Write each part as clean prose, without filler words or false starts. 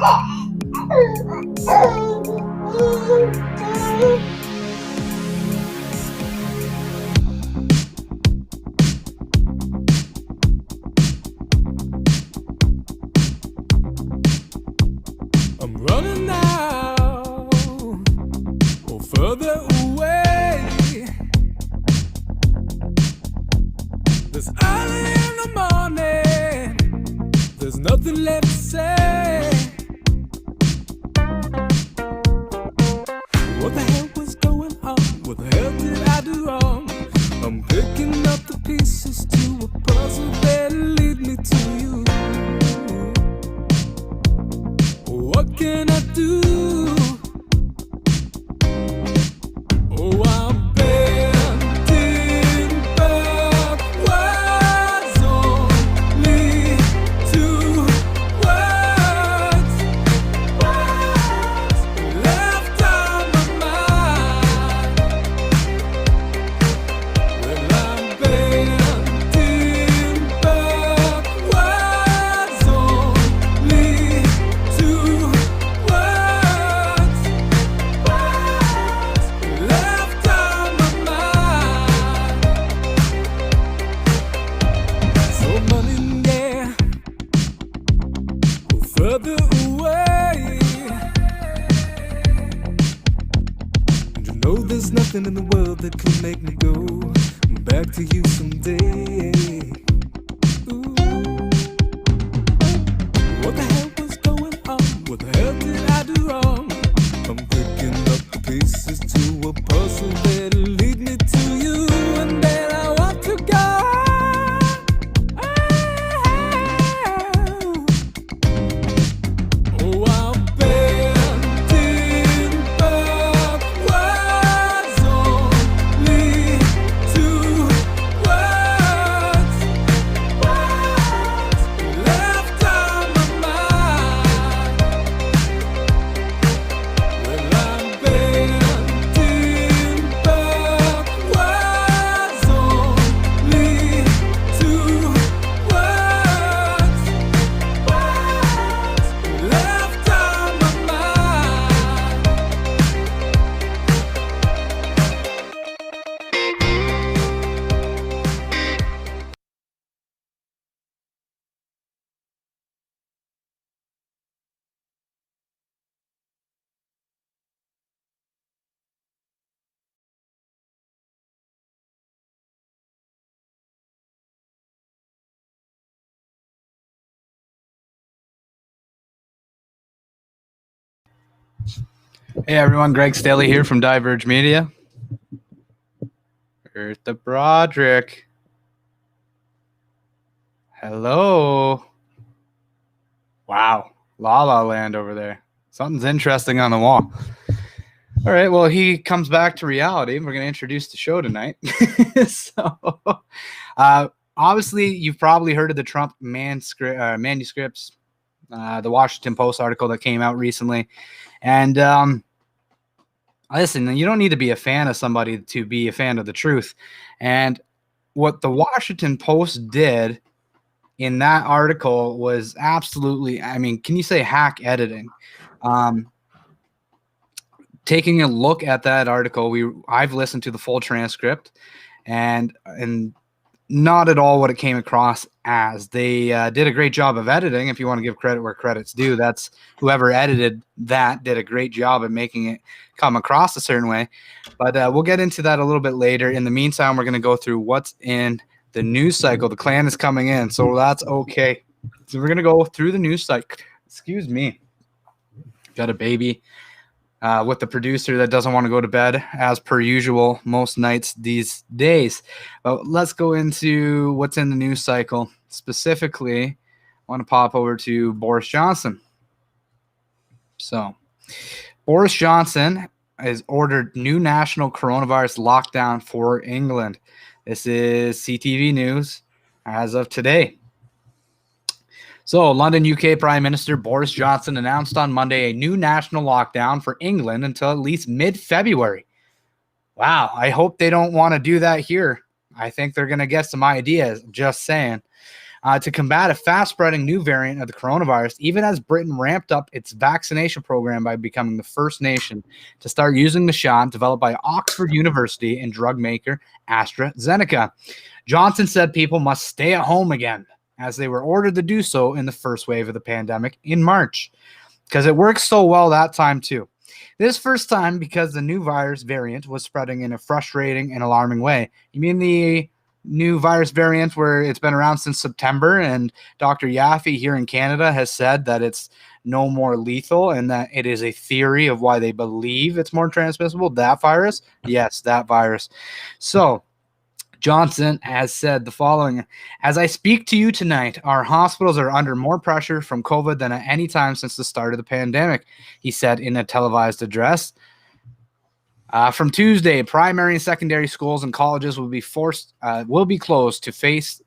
I'm running now, or further away. This early in the morning, there's nothing left to say. What the hell was going on? What the hell did I do wrong? I'm picking up the pieces to a puzzle that'll lead me to you. What can I do? Oh, I'm bending backwards, only two words left on my mind. Well, I'm bending backwards, only two words left on my mind. So running, yeah, further away. And you know there's nothing in the world that could make me go back to you someday. Ooh. What the hell was going on? What the hell did I do wrong? I'm picking up the pieces to a puzzle that'll lead me to you, and then I want to go. Oh, I'm bending backwards, only two words left on my mind. Well, I'm bending backwards, only two words left on my mind. Hey everyone, Greg Staley here from Diverge Media. Bertha Broderick. Hello. Wow, La La Land over there. Something's interesting on the wall. All right, well, he comes back to reality. We're going to introduce the show tonight. Obviously, you've probably heard of the Trump manuscripts, the Washington Post article that came out recently. And listen, you don't need to be a fan of somebody to be a fan of the truth. And what the Washington Post did in that article was absolutely, I mean, can you say hack editing? Taking a look at that article, I've listened to the full transcript, and not at all what it came across as. They did a great job of editing. If you want to give credit where credit's due, that's whoever edited that did a great job at making it come across a certain way. But we'll get into that a little bit later. In the meantime, we're going to go through what's in the news cycle. The clan is coming in, so that's okay. So we're going to go through the news cycle. Excuse me. Got a baby with the producer that doesn't want to go to bed, as per usual, most nights these days. But let's go into what's in the news cycle. Specifically, I want to pop over to Boris Johnson. So, Boris Johnson has ordered new national coronavirus lockdown for England. This is CTV News as of today. So, London, UK Prime Minister Boris Johnson announced on Monday a new national lockdown for England until at least mid-February. Wow, I hope they don't want to do that here. I think they're going to get some ideas, just saying. to combat a fast-spreading new variant of the coronavirus, even as Britain ramped up its vaccination program by becoming the first nation to start using the shot developed by Oxford University and drug maker AstraZeneca. Johnson said people must stay at home again, as they were ordered to do so in the first wave of the pandemic in March, because it worked so well that time too. This first time because the new virus variant was spreading in a frustrating and alarming way. You mean the new virus variant where it's been around since September, and Dr. Yaffe here in Canada has said that it's no more lethal and that it is a theory of why they believe it's more transmissible? That virus? Yes, that virus. So Johnson has said the following: as I speak to you tonight, our hospitals are under more pressure from COVID than at any time since the start of the pandemic, he said in a televised address. From Tuesday, primary and secondary schools and colleges will be closed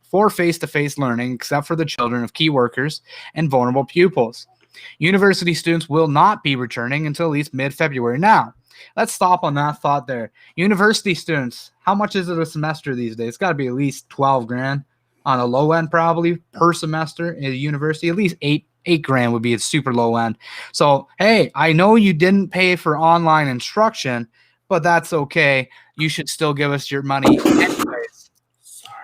for face-to-face learning, except for the children of key workers and vulnerable pupils. University students will not be returning until at least mid-February. Now, let's stop on that thought there. University students, how much is it a semester these days? It's got to be at least 12 grand on a low end, probably per semester in a university. At least eight grand would be a super low end. So, hey, I know you didn't pay for online instruction, but that's okay. You should still give us your money anyways. Sorry.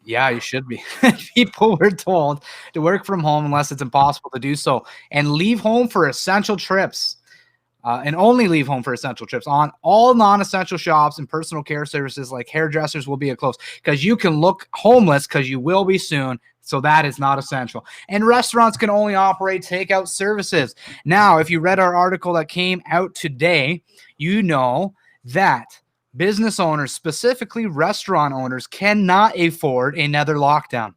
Yeah, you should be. People were told to work from home unless it's impossible to do so, and leave home for essential trips. And only leave home for essential trips. On all non-essential shops and personal care services like hairdressers will be closed, because you can look homeless, because you will be soon. So that is not essential. And restaurants can only operate takeout services. Now, if you read our article that came out today, you know that business owners, specifically restaurant owners, cannot afford another lockdown.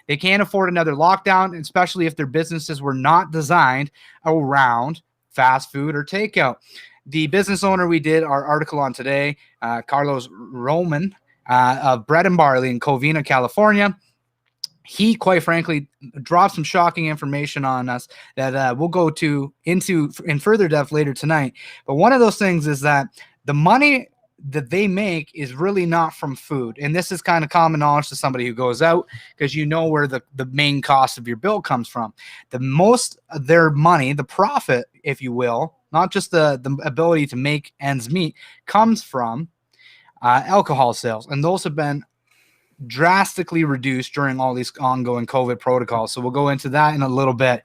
They can't afford another lockdown, especially if their businesses were not designed around fast food or takeout. The business owner we did our article on today, Carlos Roman of Bread and Barley in Covina, California, he quite frankly dropped some shocking information on us that we'll go into in further depth later tonight. But one of those things is that the money that they make is really not from food. And this is kind of common knowledge to somebody who goes out, because you know where the main cost of your bill comes from. The most of their money, the profit, if you will, not just the ability to make ends meet, comes from alcohol sales. And those have been drastically reduced during all these ongoing COVID protocols. So we'll go into that in a little bit.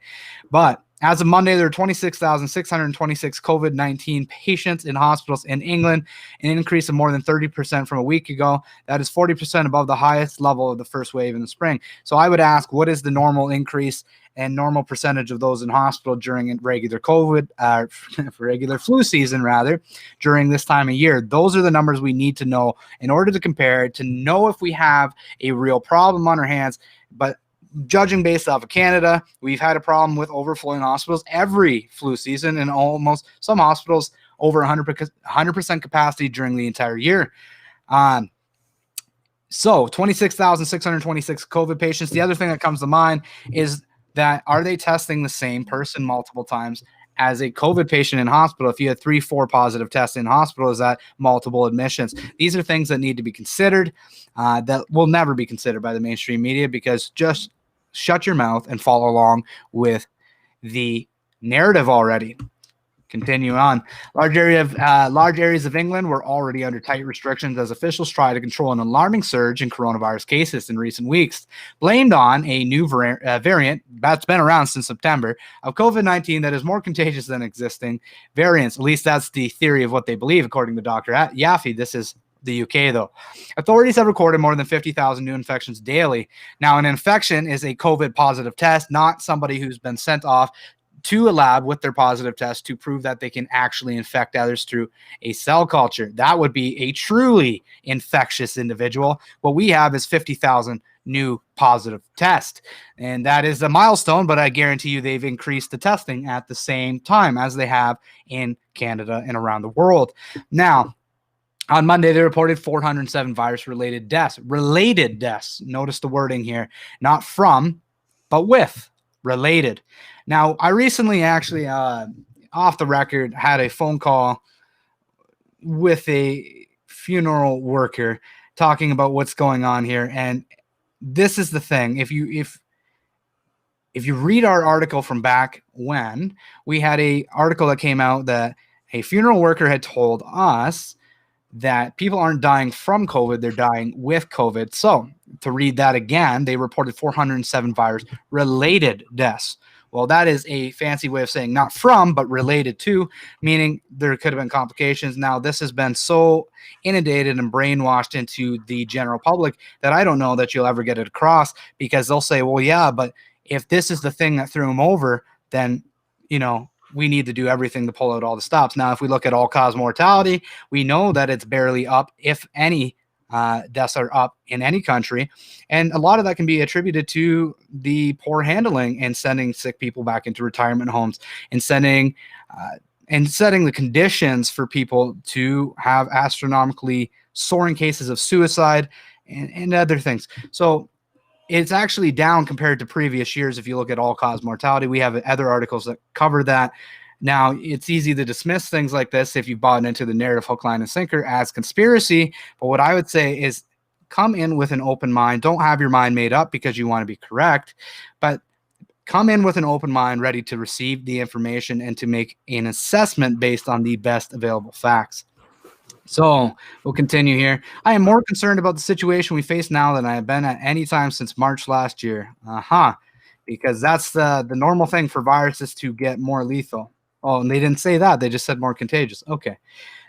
But as of Monday, there are 26,626 COVID-19 patients in hospitals in England, an increase of more than 30% from a week ago. That is 40% above the highest level of the first wave in the spring. So I would ask, what is the normal increase and normal percentage of those in hospital during regular COVID, regular flu season, rather, during this time of year? Those are the numbers we need to know in order to compare, to know if we have a real problem on our hands. But judging based off of Canada, we've had a problem with overflowing hospitals every flu season, and almost some hospitals over 100% capacity during the entire year. So 26,626 COVID patients. The other thing that comes to mind is that, are they testing the same person multiple times as a COVID patient in hospital? If you had 3-4 positive tests in hospital, is that multiple admissions? These are things that need to be considered that will never be considered by the mainstream media, because just shut your mouth and follow along with the narrative already. Continue on. Large areas of England were already under tight restrictions as officials try to control an alarming surge in coronavirus cases in recent weeks, blamed on a new variant that's been around since September of COVID-19 that is more contagious than existing variants. At least that's the theory of what they believe, according to Dr. Yaffe. This is the UK, though. Authorities have recorded more than 50,000 new infections daily. Now, an infection is a COVID positive test, not somebody who's been sent off to a lab with their positive test to prove that they can actually infect others through a cell culture. That would be a truly infectious individual. What we have is 50,000 new positive tests, and that is a milestone, but I guarantee you they've increased the testing at the same time as they have in Canada and around the world. Now, on Monday, they reported 407 virus-related deaths. Related deaths. Notice the wording here. Not from, but with. Related. Now, I recently actually, off the record, had a phone call with a funeral worker talking about what's going on here. And this is the thing. If you read our article from back when, we had a article that came out that a funeral worker had told us that people aren't dying from COVID, they're dying with COVID. So to read that again, they reported 407 virus-related deaths. Well, that is a fancy way of saying not from, but related to, meaning there could have been complications. Now, this has been so inundated and brainwashed into the general public that I don't know that you'll ever get it across, because they'll say, well, yeah, but if this is the thing that threw him over, then, we need to do everything to pull out all the stops. Now, if we look at all-cause mortality, we know that it's barely up, if any deaths are up in any country. And a lot of that can be attributed to the poor handling and sending sick people back into retirement homes and setting the conditions for people to have astronomically soaring cases of suicide and other things. So it's actually down compared to previous years. If you look at all-cause mortality, we have other articles that cover that. Now, it's easy to dismiss things like this if you've bought into the narrative hook, line, and sinker as conspiracy. But what I would say is come in with an open mind. Don't have your mind made up because you want to be correct, but come in with an open mind, ready to receive the information and to make an assessment based on the best available facts. So we'll continue here. I am more concerned about the situation we face now than I have been at any time since March last year. Because that's the normal thing for viruses to get more lethal. Oh, and they didn't say that. They just said more contagious. Okay.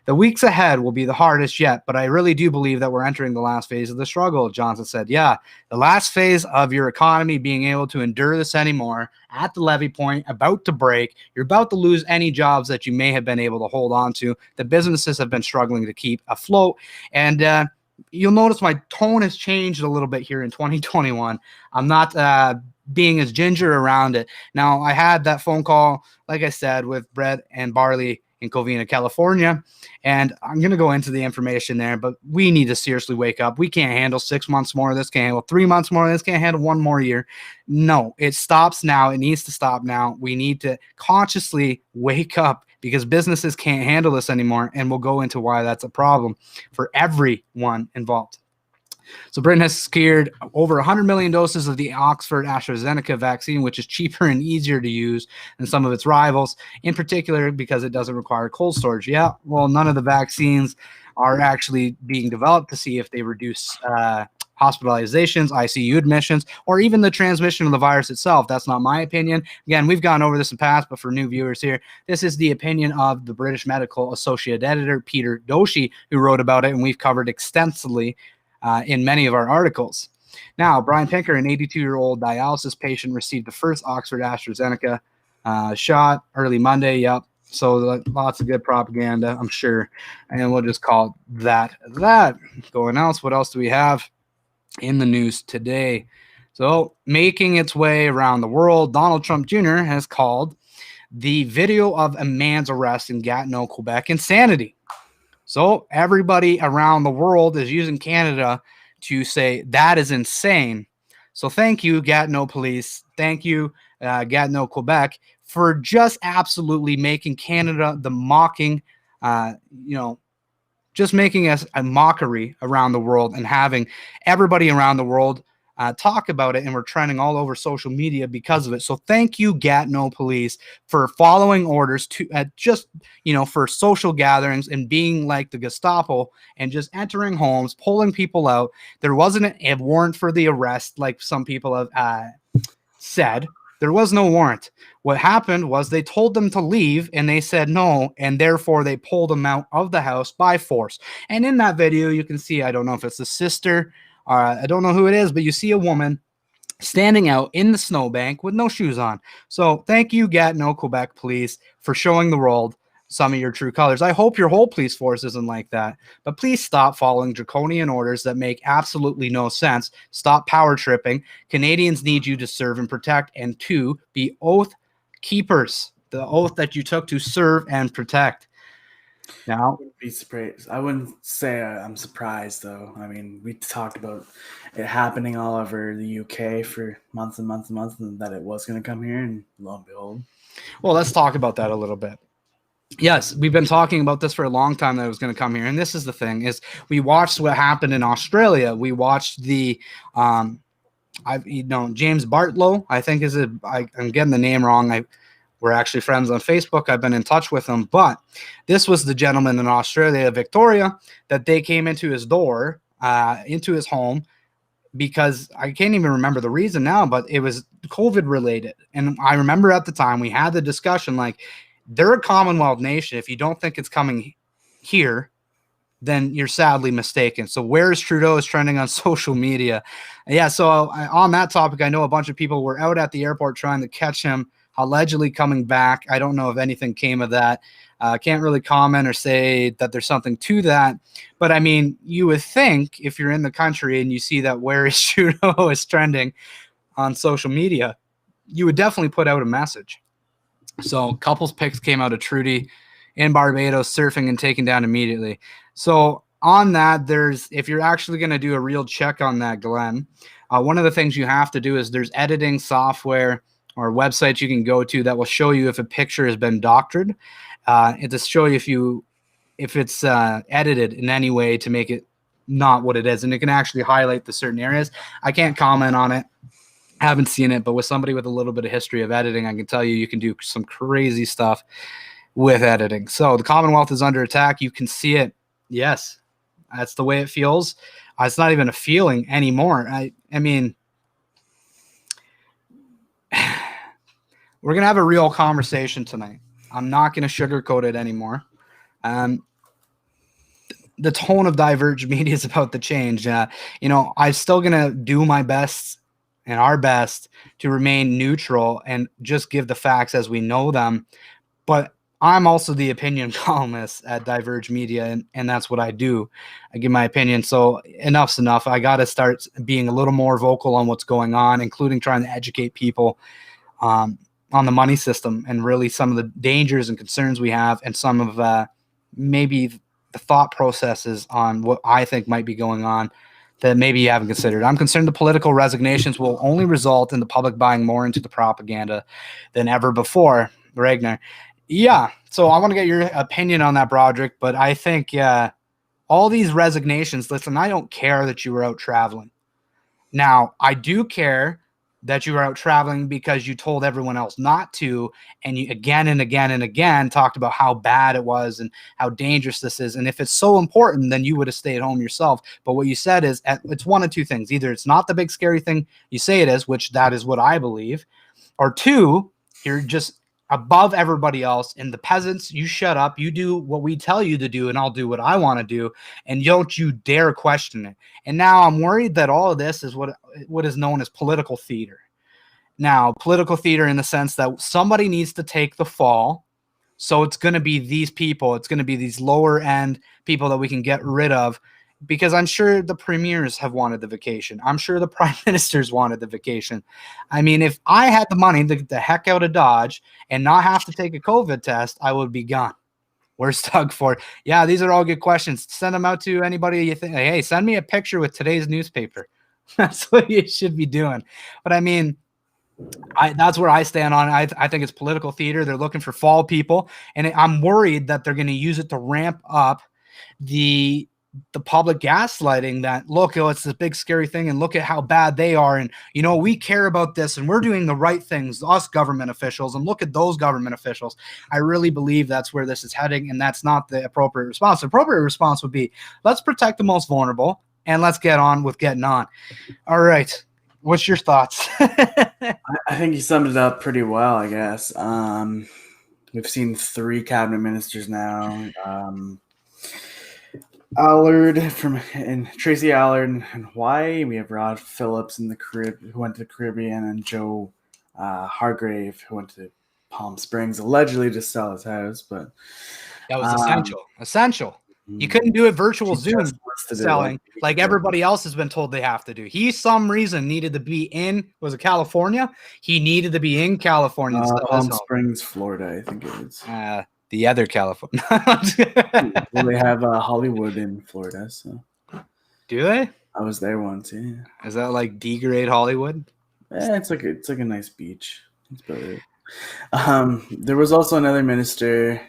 The weeks ahead will be the hardest yet, but I really do believe that we're entering the last phase of the struggle, Johnson said. Yeah, the last phase of your economy being able to endure this anymore, at the levee point, about to break. You're about to lose any jobs that you may have been able to hold on to. The businesses have been struggling to keep afloat. And you'll notice my tone has changed a little bit here in 2021. I'm not being as ginger around it. Now, I had that phone call, like I said, with Bread and Barley in Covina, California. And I'm going to go into the information there, but we need to seriously wake up. We can't handle 6 months more of this, can't handle 3 months more of this, can't handle 1 more year. No, it stops now. It needs to stop now. We need to consciously wake up because businesses can't handle this anymore. And we'll go into why that's a problem for everyone involved. So Britain has secured over 100 million doses of the Oxford AstraZeneca vaccine, which is cheaper and easier to use than some of its rivals, in particular because it doesn't require cold storage. Yeah, well, none of the vaccines are actually being developed to see if they reduce hospitalizations, ICU admissions, or even the transmission of the virus itself. That's not my opinion. Again, we've gone over this in the past, but for new viewers here, this is the opinion of the British Medical Associate Editor, Peter Doshi, who wrote about it, and we've covered extensively in many of our articles. Now, Brian Pinker, an 82-year-old dialysis patient, received the first Oxford AstraZeneca shot early Monday. Yep. So lots of good propaganda, I'm sure. And we'll just call that. Going else, what else do we have in the news today? So making its way around the world, Donald Trump Jr. has called the video of a man's arrest in Gatineau, Quebec, insanity. So everybody around the world is using Canada to say that is insane. So thank you, Gatineau police. Thank you, Gatineau, Quebec, for just absolutely making Canada the mocking, just making us a mockery around the world and having everybody around the world talk about it, and we're trending all over social media because of it. So thank you, Gatineau police, for following orders to for social gatherings and being like the Gestapo and just entering homes, pulling people out. There wasn't a warrant for the arrest like some people have said. There was no warrant. What happened was they told them to leave and they said no, and therefore they pulled them out of the house by force. And in that video, you can see, I don't know if it's the sister, I don't know who it is, but you see a woman standing out in the snowbank with no shoes on. So thank you, Gatineau, Quebec police, for showing the world some of your true colors. I hope your whole police force isn't like that, but please stop following draconian orders that make absolutely no sense. Stop power tripping. Canadians need you to serve and protect, and to be oath keepers, the oath that you took to serve and protect. Now, be surprised. I wouldn't say I'm surprised, though. I mean, we talked about it happening all over the UK for months and months and months, and that it was going to come here, and lo and behold. Well, let's talk about that a little bit. Yes, we've been talking about this for a long time that it was going to come here, and this is the thing: is we watched what happened in Australia. We watched the James Bartlow, I think I'm getting the name wrong. We're actually friends on Facebook. I've been in touch with him, but this was the gentleman in Australia, Victoria, that they came into his door, into his home, because I can't even remember the reason now, but it was COVID related. And I remember at the time we had the discussion, like, they're a Commonwealth nation. If you don't think it's coming here, then you're sadly mistaken. So where's Trudeau is trending on social media. Yeah, so on that topic, I know a bunch of people were out at the airport trying to catch him, allegedly coming back. I don't know if anything came of that. Can't really comment or say that there's something to that. But I mean, you would think if you're in the country and you see that where is Trudeau is trending on social media, you would definitely put out a message. So couples pics came out of Trudy in Barbados surfing and taken down immediately. So on that, if you're actually going to do a real check on that, Glenn, one of the things you have to do is there's editing software or websites you can go to that will show you if a picture has been doctored. It'll show you if it's edited in any way to make it not what it is, and it can actually highlight the certain areas. I can't comment on it. I haven't seen it, but with somebody with a little bit of history of editing, I can tell you can do some crazy stuff with editing. So the Commonwealth is under attack. You can see it. Yes, that's the way it feels. It's not even a feeling anymore. I mean, we're going to have a real conversation tonight. I'm not going to sugarcoat it anymore. The tone of Diverge Media is about to change. I'm still going to do my best and our best to remain neutral and just give the facts as we know them. But I'm also the opinion columnist at Diverge Media, and that's what I do. I give my opinion. So enough's enough. I got to start being a little more vocal on what's going on, including trying to educate people on the money system and really some of the dangers and concerns we have, and some of maybe the thought processes on what I think might be going on that maybe you haven't considered. I'm concerned the political resignations will only result in the public buying more into the propaganda than ever before. Ragnar. Yeah, so I want to get your opinion on that, Broderick, but I think all these resignations, listen, I don't care that you were out traveling. Now, I do care that you were out traveling because you told everyone else not to, and you again and again and again talked about how bad it was and how dangerous this is. And if it's so important, then you would have stayed home yourself. But what you said is it's one of two things. Either it's not the big scary thing you say it is, which that is what I believe, or two, you're just above everybody else, and the peasants, you shut up, you do what we tell you to do, and I'll do what I want to do, and don't you dare question it. And now I'm worried that all of this is what is known as political theater. Now, political theater in the sense that somebody needs to take the fall, so it's going to be these people, it's going to be these lower end people that we can get rid of, because I'm sure the premiers have wanted the vacation. I'm sure the prime ministers wanted the vacation. I mean, if I had the money to get the heck out of Dodge and not have to take a COVID test, I would be gone. Where's Doug for? Yeah, these are all good questions. Send them out to anybody you think, hey, send me a picture with today's newspaper. That's what you should be doing. But I mean, that's where I stand on it. I think it's political theater. They're looking for fall people. And I'm worried that they're going to use it to ramp up the public gaslighting that, look, it's this big scary thing, and look at how bad they are, and we care about this, and we're doing the right things, us government officials, and look at those government officials. I really believe that's where this is heading, and that's not the appropriate response. The appropriate response would be, let's protect the most vulnerable, and let's get on with getting on. All right, what's your thoughts? I think you summed it up pretty well, I guess. We've seen 3 cabinet ministers now. Tracy Allard in Hawaii. We have Rod Phillips in who went to the Caribbean, and Joe Hargrave, who went to Palm Springs, allegedly to sell his house. But that was essential. You couldn't do it virtual Zoom selling like everybody else has been told they have to do. He, some reason, needed to be in, was it California? He needed to be in California. Palm Springs, Florida, I think it is. The other California. Well, they have Hollywood in Florida, so. Do they? I was there once. Yeah. Is that like D-grade Hollywood? Yeah, it's like a nice beach. That's about it. There was also another minister,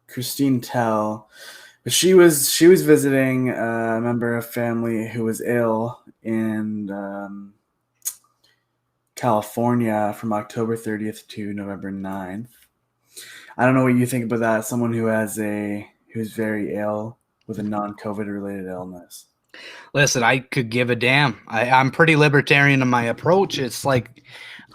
Christine Tell, She was visiting a member of family who was ill in California from October 30th to November 9th. I don't know what you think about that. Someone who's very ill with a non-COVID related illness. Listen, I could give a damn. I'm pretty libertarian in my approach. It's like,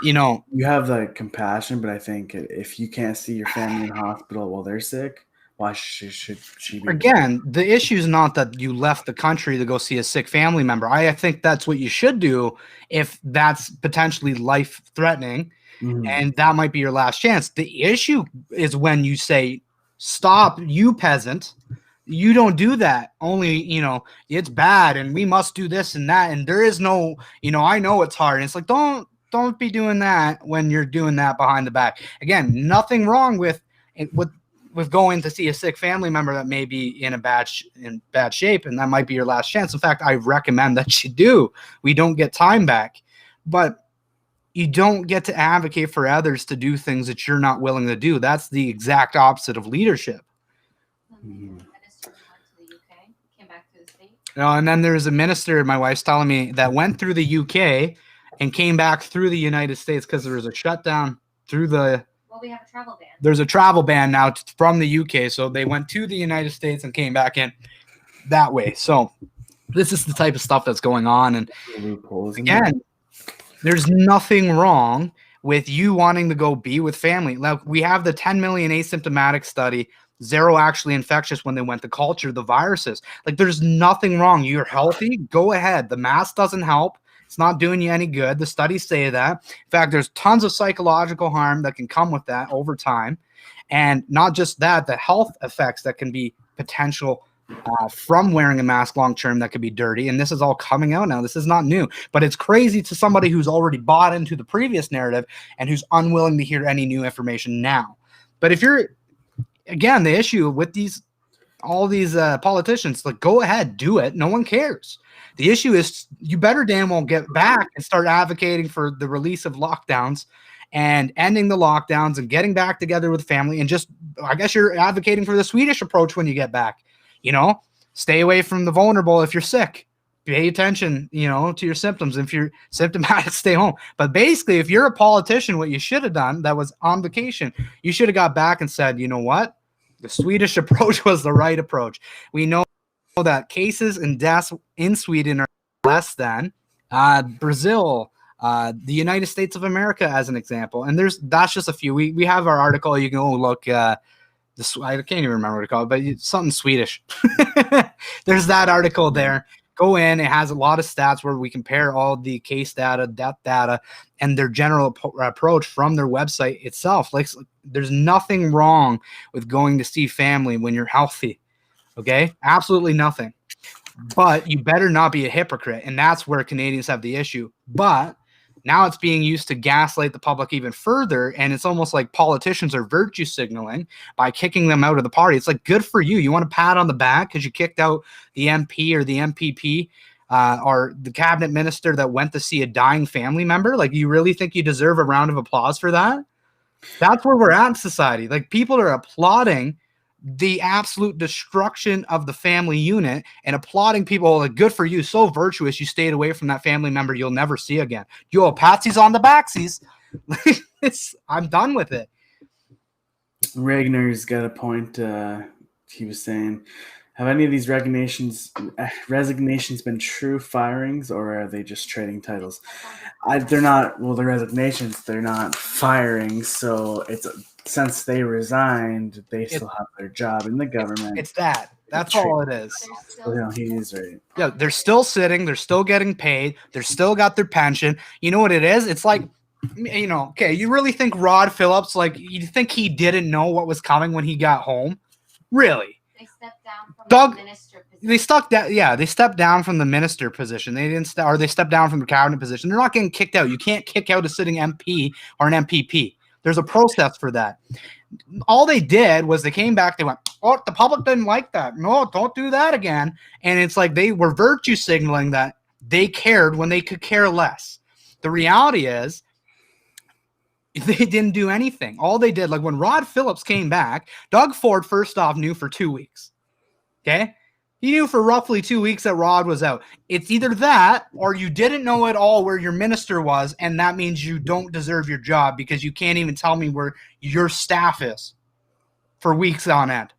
You have like compassion, but I think if you can't see your family in the hospital while they're sick, why should she be? Again, the issue is not that you left the country to go see a sick family member. I think that's what you should do if that's potentially life threatening, and that might be your last chance. The issue is when you say, stop, you peasant. You don't do that. Only, it's bad and we must do this and that. And there is no, I know it's hard. And it's like, don't be doing that when you're doing that behind the back. Again, nothing wrong with going to see a sick family member that may be in bad shape, and that might be your last chance. In fact, I recommend that you do. We don't get time back, but you don't get to advocate for others to do things that you're not willing to do. That's the exact opposite of leadership. And then there's a minister, my wife's telling me, that went through the UK and came back through the United States because there was a shutdown through the. Well, we have a travel ban. There's a travel ban now from the UK, so they went to the United States and came back in that way. So this is the type of stuff that's going on. And again, there's nothing wrong with you wanting to go be with family. Like, we have the 10 million asymptomatic study, 0 actually infectious when they went to culture the viruses. Like, there's nothing wrong. You're healthy, go ahead. The mask doesn't help. It's not doing you any good. The studies say that. In fact, there's tons of psychological harm that can come with that over time. And not just that, the health effects that can be potential from wearing a mask long term that could be dirty. And this is all coming out now. This is not new. But it's crazy to somebody who's already bought into the previous narrative and who's unwilling to hear any new information now. But if you're, again, the issue with all these politicians, like, go ahead, do it. No one cares. The issue is you better damn well get back and start advocating for the release of lockdowns and ending the lockdowns and getting back together with family. And just, I guess you're advocating for the Swedish approach when you get back. Stay away from the vulnerable if you're sick. Pay attention, to your symptoms. If you're symptomatic, stay home. But basically, if you're a politician, what you should have done, that was on vacation, you should have got back and said, you know what? The Swedish approach was the right approach. We know that cases and deaths in Sweden are less than Brazil, the United States of America, as an example. And that's just a few. We have our article. You can go look. I can't even remember what it's called, but it's something Swedish. There's that article there. Go in. It has a lot of stats where we compare all the case data, death data, and their general approach from their website itself. Like, there's nothing wrong with going to see family when you're healthy. Okay? Absolutely nothing. But you better not be a hypocrite. And that's where Canadians have the issue. But now it's being used to gaslight the public even further. And it's almost like politicians are virtue signaling by kicking them out of the party. It's like, good for you. You want a pat on the back because you kicked out the MP or the MPP or the cabinet minister that went to see a dying family member? Like, you really think you deserve a round of applause for that? That's where we're at in society. Like, people are applauding the absolute destruction of the family unit and applauding people like, good for you, so virtuous, you stayed away from that family member you'll never see again. Yo, patsies on the backsies. I'm done with it. Regner's got a point. He was saying, have any of these resignations been true firings, or are they just trading titles? They're not. Well, the resignations, they're not firings. So it's since they resigned, they still have their job in the government. It's that. That's all it is. He is right. Yeah, they're still sitting. They're still getting paid. They're still got their pension. You know what it is? It's like, okay, you really think Rod Phillips, like, you think he didn't know what was coming when he got home? Really? They stepped down from Doug, the minister position. They stepped down from the minister position. They stepped down from the cabinet position. They're not getting kicked out. You can't kick out a sitting MP or an MPP. There's a process for that. All they did was they came back. They went, oh, the public didn't like that. No, don't do that again. And it's like they were virtue signaling that they cared when they could care less. The reality is they didn't do anything. All they did, like when Rod Phillips came back, Doug Ford first off knew for 2 weeks. Okay. He knew for roughly 2 weeks that Rod was out. It's either that or you didn't know at all where your minister was, and that means you don't deserve your job because you can't even tell me where your staff is for weeks on end.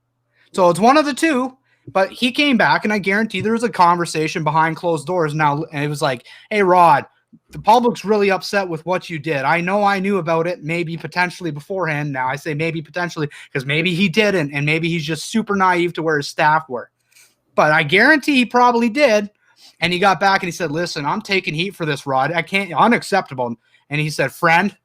So it's one of the two, but he came back, and I guarantee there was a conversation behind closed doors now, and it was like, hey, Rod, the public's really upset with what you did. I know I knew about it, maybe potentially beforehand. Now I say maybe potentially because maybe he didn't, and maybe he's just super naive to where his staff were. But I guarantee he probably did. And he got back and he said, listen, I'm taking heat for this, Rod. I can't, unacceptable. And he said, friend,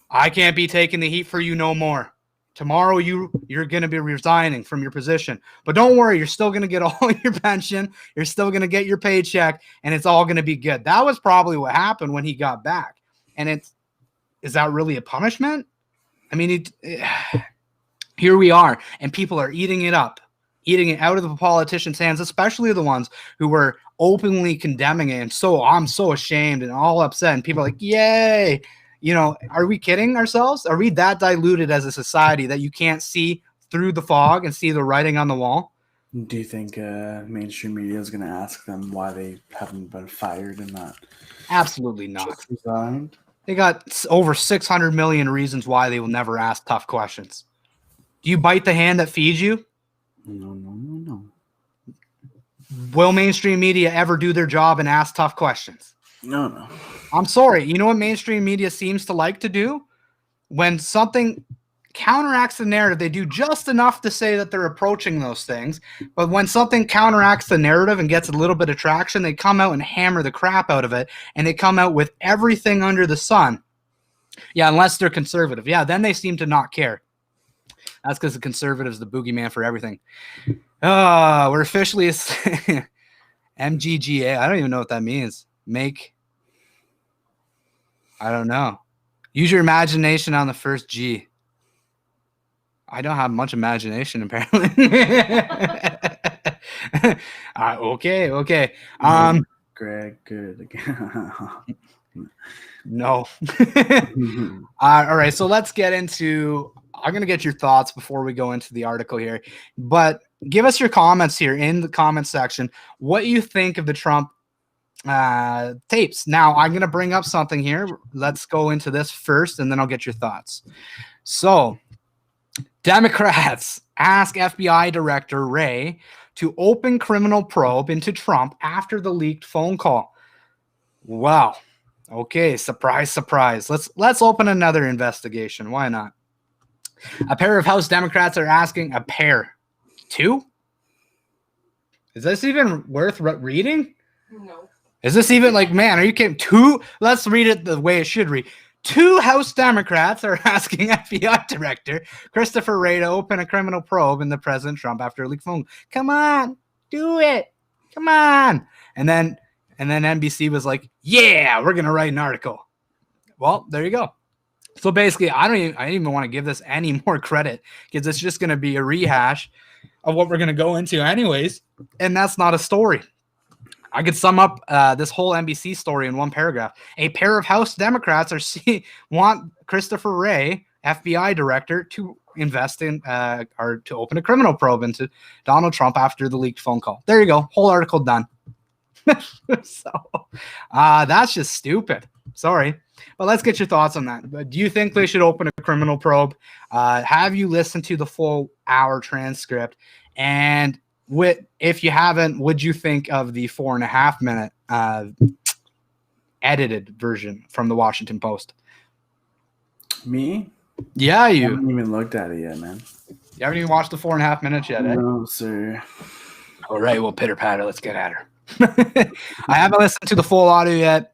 I can't be taking the heat for you no more. Tomorrow you're going to be resigning from your position. But don't worry, you're still going to get all your pension. You're still going to get your paycheck, and it's all going to be good. That was probably what happened when he got back. And is that really a punishment? I mean, here we are, and people are eating it up, eating it out of the politicians' hands, especially the ones who were openly condemning it. And so I'm so ashamed and all upset. And people are like, yay. You know, are we kidding ourselves? Are we that diluted as a society that you can't see through the fog and see the writing on the wall? Do you think mainstream media is going to ask them why they haven't been fired and not? Absolutely not. Just resigned? They got over 600 million reasons why they will never ask tough questions. Do you bite the hand that feeds you? No. Will mainstream media ever do their job and ask tough questions? No. I'm sorry. You know what mainstream media seems to like to do? When something counteracts the narrative, they do just enough to say that they're approaching those things. But when something counteracts the narrative and gets a little bit of traction, they come out and hammer the crap out of it. And they come out with everything under the sun. Yeah, unless they're conservative. Yeah, then they seem to not care. That's because the conservatives, the boogeyman for everything. We're officially MGGA. I don't even know what that means. I don't know. Use your imagination on the first G. I don't have much imagination, apparently. Okay. Greg, good again. No. All right, so let's get into... I'm going to get your thoughts before we go into the article here. But give us your comments here in the comment section. What you think of the Trump tapes. Now, I'm going to bring up something here. Let's go into this first, and then I'll get your thoughts. So, Democrats ask FBI Director Wray to open criminal probe into Trump after the leaked phone call. Wow. Okay, surprise. Let's open another investigation. Why not? A pair of House Democrats are asking a pair. Two? Is this even worth reading? No. Is this even like, man, are you kidding? Two? Let's read it the way it should read. Two House Democrats are asking FBI Director Christopher Wray to open a criminal probe into President Trump after a leaked phone. Come on, do it. Come on. And then NBC was like, yeah, we're going to write an article. Well, there you go. So basically, I don't even want to give this any more credit because it's just going to be a rehash of what we're going to go into anyways. And that's not a story. I could sum up this whole NBC story in one paragraph. A pair of House Democrats want Christopher Wray, FBI director, to invest in or to open a criminal probe into Donald Trump after the leaked phone call. There you go. Whole article done. So that's just stupid. Sorry. But let's get your thoughts on that. Do you think they should open a criminal probe? Have you listened to the full hour transcript? And if you haven't, would you think of the 4.5 minute edited version from the Washington Post? Me? Yeah, you. I haven't even looked at it yet, man. You haven't even watched the 4.5 minutes yet, Ed? No, sir. All right, well, pitter patter, let's get at her. I haven't listened to the full audio yet.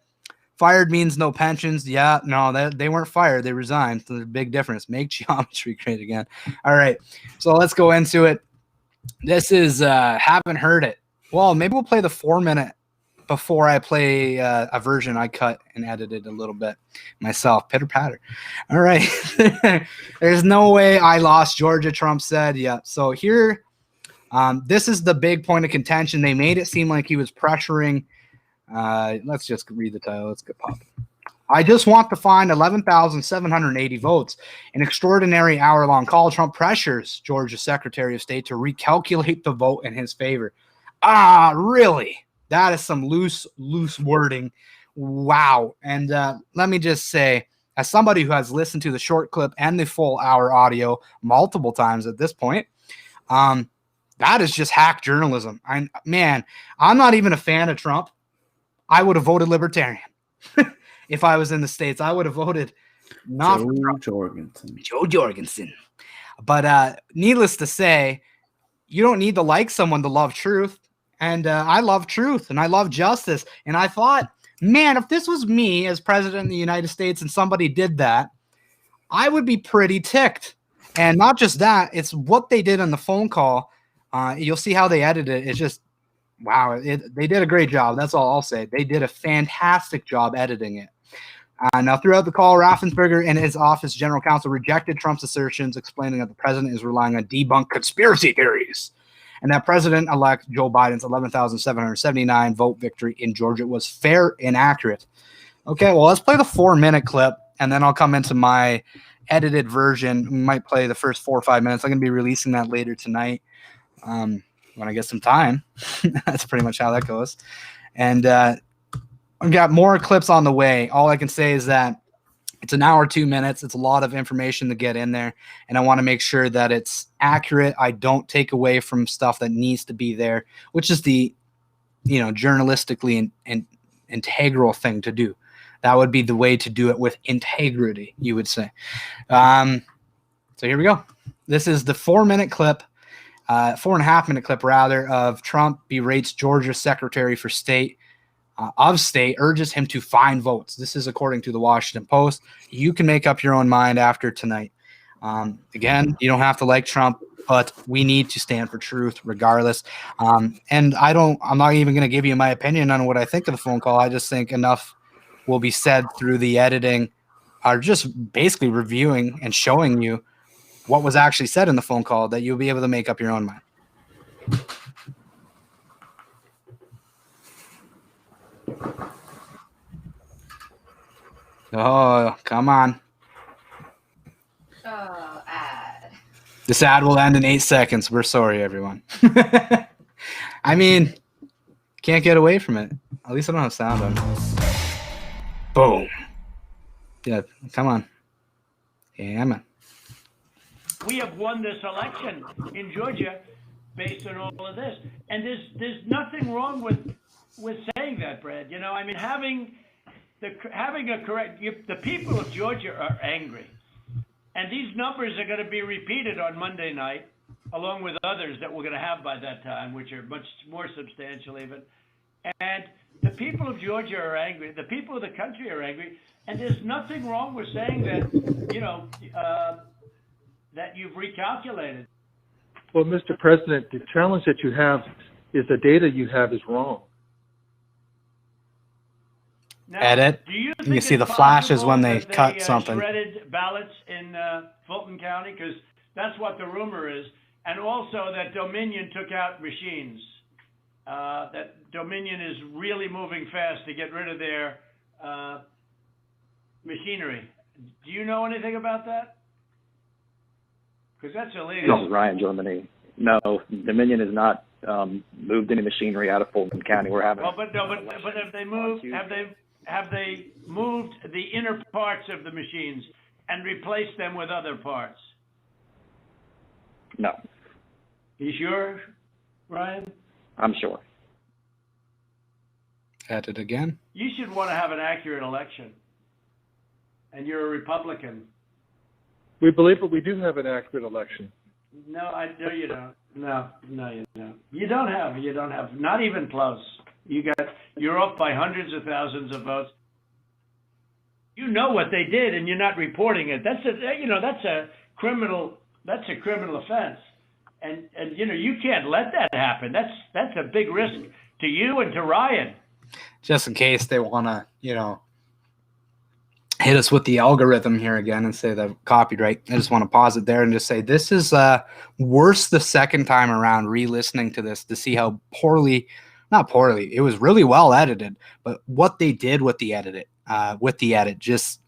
Fired means no pensions. Yeah, no, they weren't fired. They resigned. So there's a big difference. Make geometry great again. All right, so let's go into it. This is haven't heard it. Well, maybe we'll play the 4-minute before I play a version I cut and edited a little bit myself. Pitter patter. All right. There's no way I lost Georgia, Trump said. Yeah. So here, this is the big point of contention. They made it seem like he was pressuring. Let's just read the title. Let's get popping. I just want to find 11,780 votes. An extraordinary hour-long call. Trump pressures Georgia's Secretary of State to recalculate the vote in his favor. Really? That is some loose wording. Wow. And let me just say, as somebody who has listened to the short clip and the full hour audio multiple times at this point, that is just hack journalism. I'm not even a fan of Trump. I would have voted Libertarian. If I was in the States, I would have voted not Joe Jorgensen. But needless to say, you don't need to like someone to love truth. And I love truth and I love justice. And I thought, man, if this was me as president of the United States and somebody did that, I would be pretty ticked. And not just that, it's what they did on the phone call. You'll see how they edited it. It's just, wow, they did a great job. That's all I'll say. They did a fantastic job editing it. Now, throughout the call, Raffensperger and his office general counsel rejected Trump's assertions, explaining that the president is relying on debunked conspiracy theories and that President-elect Joe Biden's 11,779 vote victory in Georgia was fair and accurate. Okay, well, let's play the 4-minute clip, and then I'll come into my edited version. We might play the first 4 or 5 minutes. I'm going to be releasing that later tonight when I get some time. That's pretty much how that goes. And I've got more clips on the way. All I can say is that it's an hour, 2 minutes. It's a lot of information to get in there, and I want to make sure that it's accurate. I don't take away from stuff that needs to be there, which is the, journalistically and integral thing to do. That would be the way to do it with integrity, you would say. So here we go. This is the 4-minute clip, 4.5-minute clip rather, of Trump berates Georgia Secretary for State. Of state, urges him to find votes. This is according to the Washington Post. You can make up your own mind after tonight. Again, you don't have to like Trump, but we need to stand for truth regardless. And I'm not even going to give you my opinion on what I think of the phone call. I just think enough will be said through the editing, or just basically reviewing and showing you what was actually said in the phone call, that you'll be able to make up your own mind. Oh, come on. Oh, ad. This ad will end in 8 seconds. We're sorry, everyone. I mean, can't get away from it. At least I don't have sound on. Boom. Yeah, come on. Yeah, man. We have won this election in Georgia based on all of this. And there's nothing wrong with saying that, Brad. Having a correct, the people of Georgia are angry, and these numbers are going to be repeated on Monday night, along with others that we're going to have by that time, which are much more substantial even. And the people of Georgia are angry. The people of the country are angry, and there's nothing wrong with saying that, that you've recalculated. Well, Mr. President, the challenge that you have is the data you have is wrong. Now, Edit. Do you can think see the it's flashes when possible they that cut something. Shredded ballots in Fulton County, because that's what the rumor is, and also that Dominion took out machines. That Dominion is really moving fast to get rid of their machinery. Do you know anything about that? Because that's illegal. This is Ryan, Germany. No, Dominion has not moved any machinery out of Fulton County. We're having. Well, but have they moved? Have they moved the inner parts of the machines and replaced them with other parts? No. You sure, Ryan? I'm sure. Edit again. You should want to have an accurate election. And you're a Republican. We believe that we do have an accurate election. No, you don't. No, you don't. You don't have. Not even close. You're up by hundreds of thousands of votes. You know what they did, and you're not reporting it. That's a criminal offense, and you can't let that happen. That's a big risk to you and to Ryan. Just in case they want to, hit us with the algorithm here again and say the copyright. I just want to pause it there and just say this is worse the second time around, re-listening to this to see how poorly not poorly. It was really well edited, but what they did with the edit just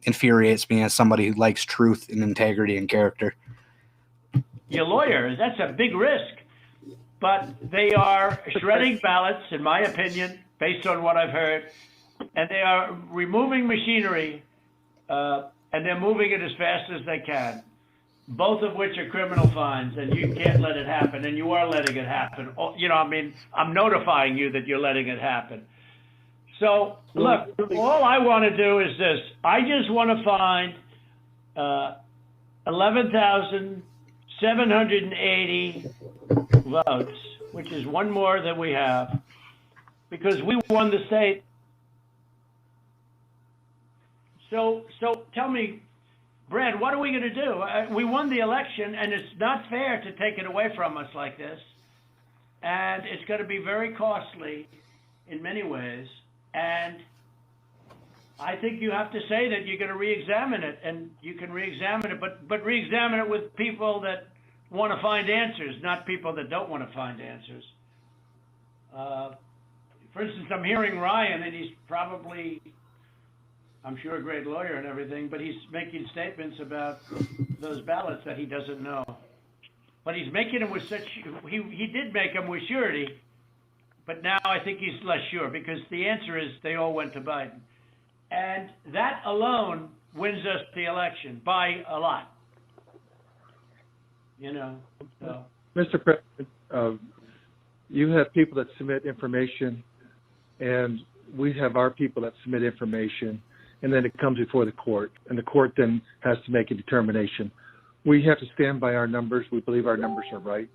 infuriates me as somebody who likes truth and integrity and character. Your lawyer, that's a big risk. But they are shredding ballots, in my opinion, based on what I've heard, and they are removing machinery, and they're moving it as fast as they can, both of which are criminal fines, and you can't let it happen, and you are letting it happen. I'm notifying you that you're letting it happen. So, look, all I want to do is this. I just want to find 11,780 votes, which is one more than we have, because we won the state. So tell me, Brad, what are we going to do? We won the election, and it's not fair to take it away from us like this. And it's going to be very costly in many ways. And I think you have to say that you're going to re-examine it, and you can re-examine it, but re-examine it with people that want to find answers, not people that don't want to find answers. For instance, I'm hearing Ryan, and he's probably, I'm sure, a great lawyer and everything, but he's making statements about those ballots that he doesn't know. But he's making them with such, he did make them with surety, but now I think he's less sure, because the answer is they all went to Biden. And that alone wins us the election by a lot. So. Mr. President, you have people that submit information, and we have our people that submit information, and then it comes before the court, and the court then has to make a determination. We have to stand by our numbers. We believe our numbers are right.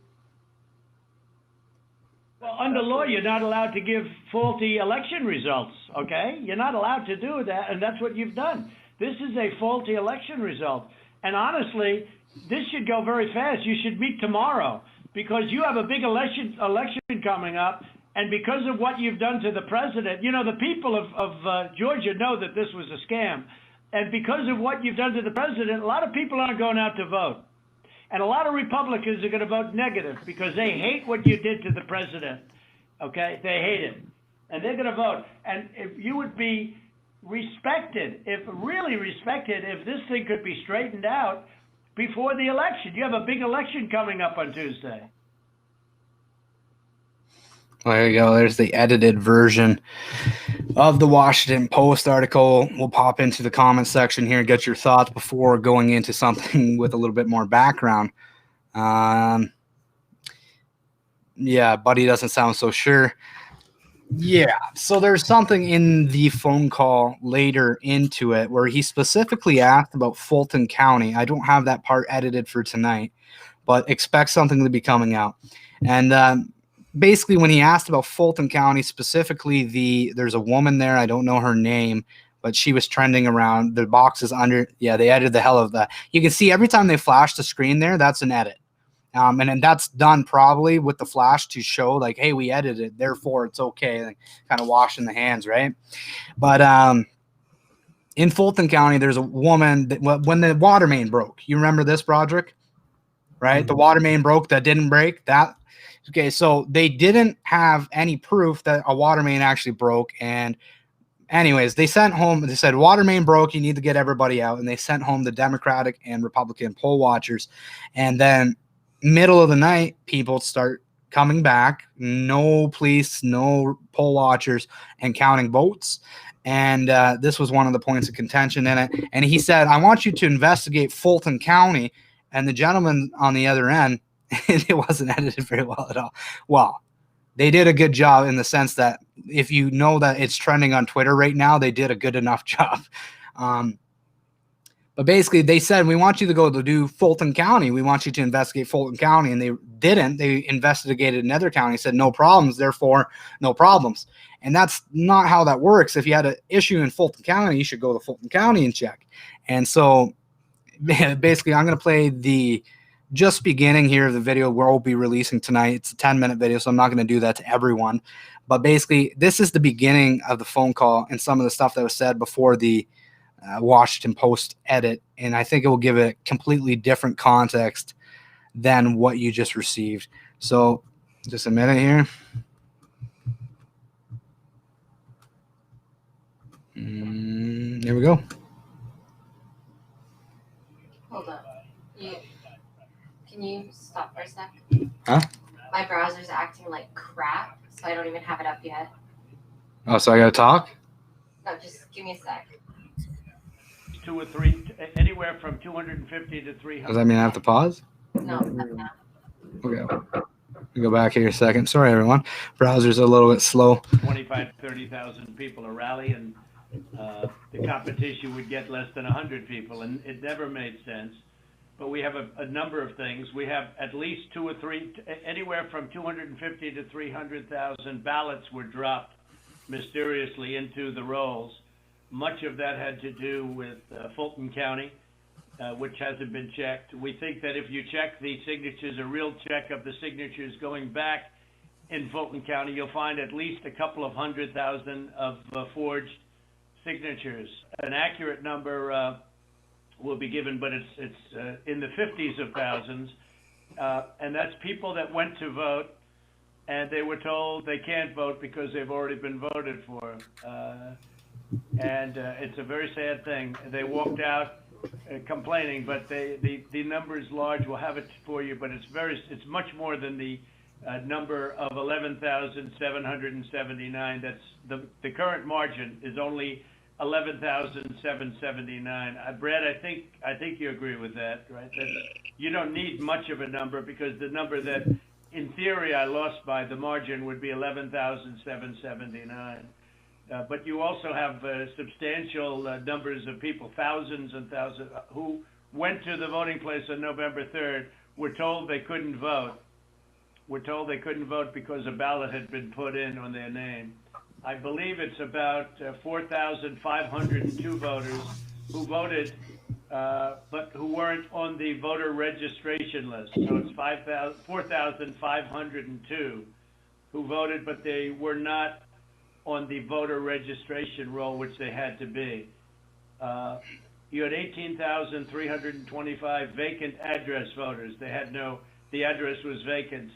Well, under law, you're not allowed to give faulty election results, okay? You're not allowed to do that, and that's what you've done. This is a faulty election result. And honestly, this should go very fast. You should meet tomorrow, because you have a big election coming up, and because of what you've done to the president, the people of Georgia know that this was a scam. And because of what you've done to the president, a lot of people aren't going out to vote. And a lot of Republicans are going to vote negative because they hate what you did to the president, okay? They hate it. And they're going to vote. And if you would be respected, if this thing could be straightened out before the election. You have a big election coming up on Tuesday. Well, there you go. There's the edited version of the Washington Post article. We'll pop into the comment section here and get your thoughts before going into something with a little bit more background. Yeah, Buddy doesn't sound so sure. Yeah, so there's something in the phone call later into it where he specifically asked about Fulton County. I don't have that part edited for tonight, but expect something to be coming out. And basically, when he asked about Fulton County, specifically, there's a woman there. I don't know her name, but she was trending around. The boxes under, yeah, they edited the hell of that. You can see every time they flash the screen there, that's an edit. And that's done probably with the flash to show like, hey, we edited, therefore it's okay, like kind of washing the hands, right? But in Fulton County, there's a woman that when the water main broke. You remember this, Broderick? Right? Mm-hmm. The water main broke that didn't break. That okay, so they didn't have any proof that a water main actually broke. And anyways, they sent home, they said, water main broke, you need to get everybody out. And they sent home the Democratic and Republican poll watchers. And then middle of the night, people start coming back, no police, no poll watchers, and counting votes. And this was one of the points of contention in it. And he said, I want you to investigate Fulton County. And the gentleman on the other end, it wasn't edited very well at all. Well, they did a good job in the sense that if you know that it's trending on Twitter right now, they did a good enough job. But basically, they said, we want you to go to do Fulton County. We want you to investigate Fulton County. And they didn't. They investigated another county, said no problems, therefore no problems. And that's not how that works. If you had an issue in Fulton County, you should go to Fulton County and check. And so basically, I'm going to play the just beginning here of the video where we'll be releasing tonight. It's a 10-minute video, so I'm not going to do that to everyone. But basically, this is the beginning of the phone call and some of the stuff that was said before the Washington Post edit, and I think it will give a completely different context than what you just received. So just a minute here. Here we go. Hold up. Can you stop for a sec? Huh? My browser's acting like crap, so I don't even have it up yet. Oh, so I gotta talk? No, just give me a sec. 2 or 3, anywhere from 250 to 300. Does that mean I have to pause? No, no. Okay. Let me go back here a second. Sorry, everyone. Browser's a little bit slow. 25, 30,000 people to rally, and the competition would get less than 100 people, and it never made sense. But we have a number of things. We have at least 2 or 3, anywhere from 250 to 300,000 ballots were dropped mysteriously into the rolls. Much of that had to do with Fulton County, which hasn't been checked. We think that if you check the signatures, a real check of the signatures going back in Fulton County, you'll find at least a couple of 100,000 of forged signatures. An accurate number will be given, but it's in the 50s of thousands, and that's people that went to vote, and they were told they can't vote because they've already been voted for. And it's a very sad thing. They walked out complaining, but the number is large. We'll have it for you, but it's much more than the number of 11,779. That's the current margin is only 11,779. Brad, I think you agree with that, right? You don't need much of a number, because the number that, in theory, I lost by the margin would be 11,779. But you also have substantial numbers of people, thousands and thousands, who went to the voting place on November 3rd, were told they couldn't vote. Were told they couldn't vote because a ballot had been put in on their name. I believe it's about 4,502 voters who voted, but who weren't on the voter registration list. So it's 4,502 who voted, but they were not on the voter registration roll, which they had to be. You had 18,325 vacant address voters. The address was vacant,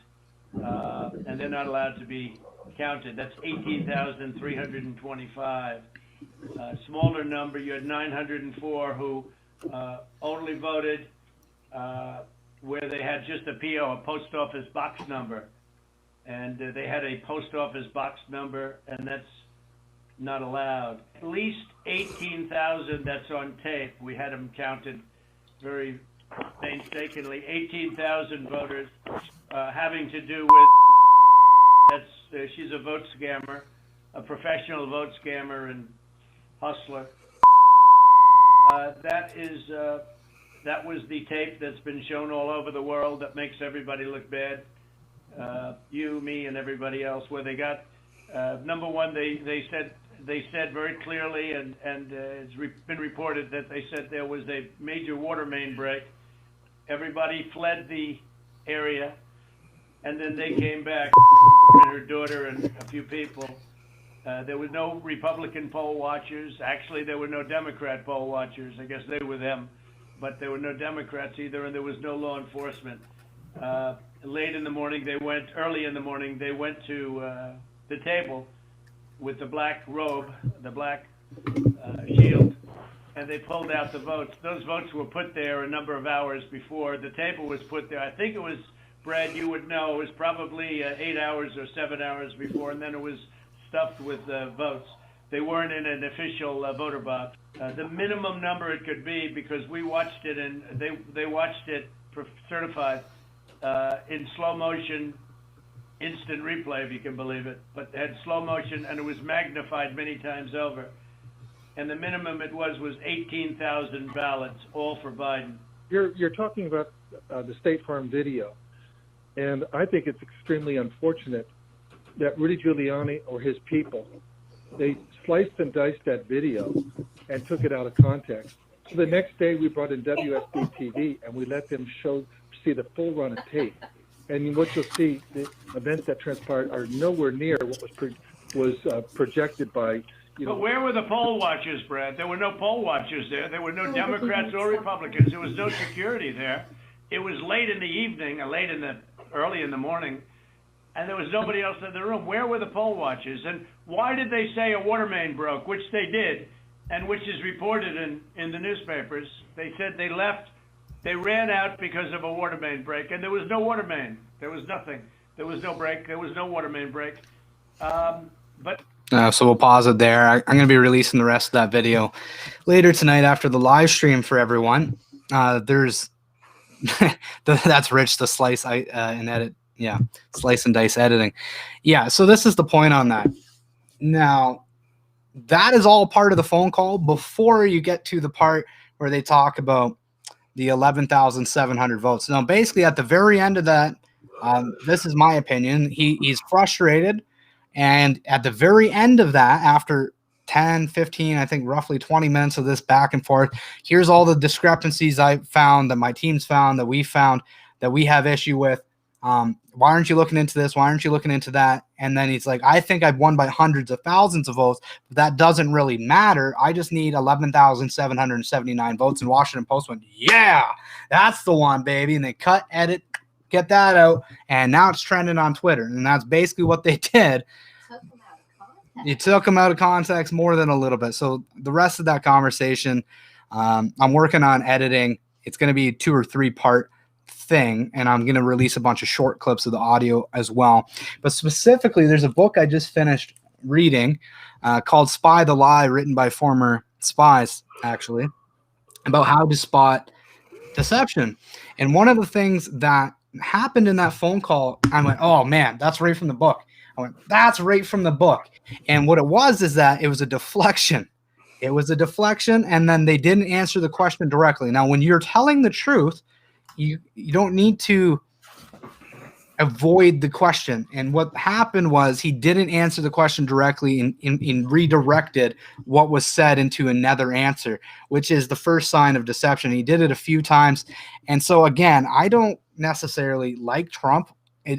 and they're not allowed to be counted. That's 18,325. Smaller number, you had 904 who only voted where they had just a PO, a post office box number. And they had a post office box number, and that's not allowed. At least 18,000, that's on tape. We had them counted very painstakingly. 18,000 voters having to do with, she's a vote scammer, a professional vote scammer and hustler. That was the tape that's been shown all over the world that makes everybody look bad. You, me, and everybody else, where they got, number one, they said very clearly, and it's been reported that they said there was a major water main break. Everybody fled the area, and then they came back, and her daughter and a few people. There were no Republican poll watchers. Actually, there were no Democrat poll watchers. I guess they were them, but there were no Democrats either, and there was no law enforcement. Early in the morning, they went to the table with the black robe, the black shield, and they pulled out the votes. Those votes were put there a number of hours before the table was put there. I think it was, Brad, you would know, it was probably 8 hours or 7 hours before, and then it was stuffed with votes. They weren't in an official voter box. The minimum number it could be, because we watched it, and they watched it certified, in slow motion, instant replay, if you can believe it, but had slow motion, and it was magnified many times over. And the minimum it was 18,000 ballots, all for Biden. You're talking about the State Farm video, and I think it's extremely unfortunate that Rudy Giuliani or his people, they sliced and diced that video and took it out of context. So the next day we brought in WSB TV and we let them see the full run of tape. And what you'll see, the events that transpired are nowhere near what was projected by, But where were the poll watchers, Brad? There were no poll watchers there. There were no Democrats or Republicans. There was no security there. It was late in the evening, early in the morning, and there was nobody else in the room. Where were the poll watchers? And why did they say a water main broke, which they did, and which is reported in the newspapers? They said they left, they ran out because of a water main break, and there was no water main. There was nothing. There was no break. There was no water main break. But So we'll pause it there. I'm going to be releasing the rest of that video later tonight after the live stream for everyone. There's that's Rich, the slice and edit. Yeah, slice and dice editing. Yeah, so this is the point on that. Now, that is all part of the phone call before you get to the part where they talk about the 11,700 votes. Now, basically, at the very end of that, this is my opinion, he's frustrated. And at the very end of that, after 10, 15, I think roughly 20 minutes of this back and forth, here's all the discrepancies I found, that my team's found, that we found, that we have issue with. Why aren't you looking into this? Why aren't you looking into that? And then he's like, I think I've won by hundreds of thousands of votes, but that doesn't really matter. I just need 11,779 votes. And Washington Post went, yeah, that's the one, baby. And they cut, edit, get that out. And now it's trending on Twitter. And that's basically what they did. You took them out of context more than a little bit. So the rest of that conversation, I'm working on editing. It's going to be a 2 or 3 part thing, and I'm going to release a bunch of short clips of the audio as well. But specifically, there's a book I just finished reading called Spy the Lie, written by former spies, actually, about how to spot deception. And one of the things that happened in that phone call, I went, oh man, that's right from the book. I went, that's right from the book. And what it was is that it was a deflection. It was a deflection, and then they didn't answer the question directly. Now, when you're telling the truth, you don't need to avoid the question. And what happened was he didn't answer the question directly and redirected what was said into another answer, which is the first sign of deception. He did it a few times. And so, again, I don't necessarily like Trump.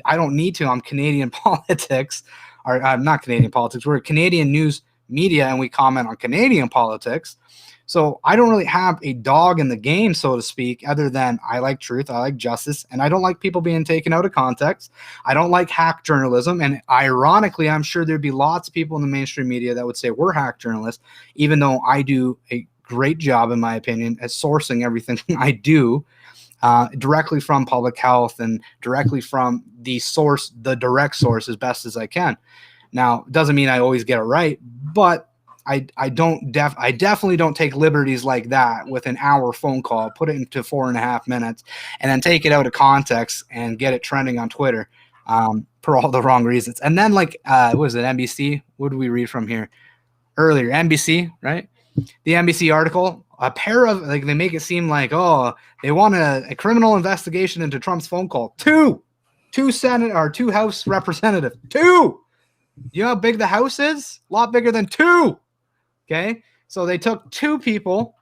I don't need to. I'm Canadian politics, or I'm not Canadian politics. We're Canadian news media, and we comment on Canadian politics. So I don't really have a dog in the game, so to speak, other than I like truth, I like justice, and I don't like people being taken out of context. I don't like hack journalism. And ironically, I'm sure there'd be lots of people in the mainstream media that would say we're hack journalists, even though I do a great job, in my opinion, at sourcing everything I do directly from public health and directly from the source, the direct source, as best as I can. Now, it doesn't mean I always get it right, but I definitely don't take liberties like that with an hour phone call, put it into 4.5 minutes, and then take it out of context and get it trending on Twitter for all the wrong reasons. And then, like, what was it, NBC? What did we read from here earlier? NBC, right? The NBC article, a pair of, like, they make it seem like, oh, they want a criminal investigation into Trump's phone call. Two Senate or 2 House representatives. 2. You know how big the House is? A lot bigger than 2. Okay, so they took 2 people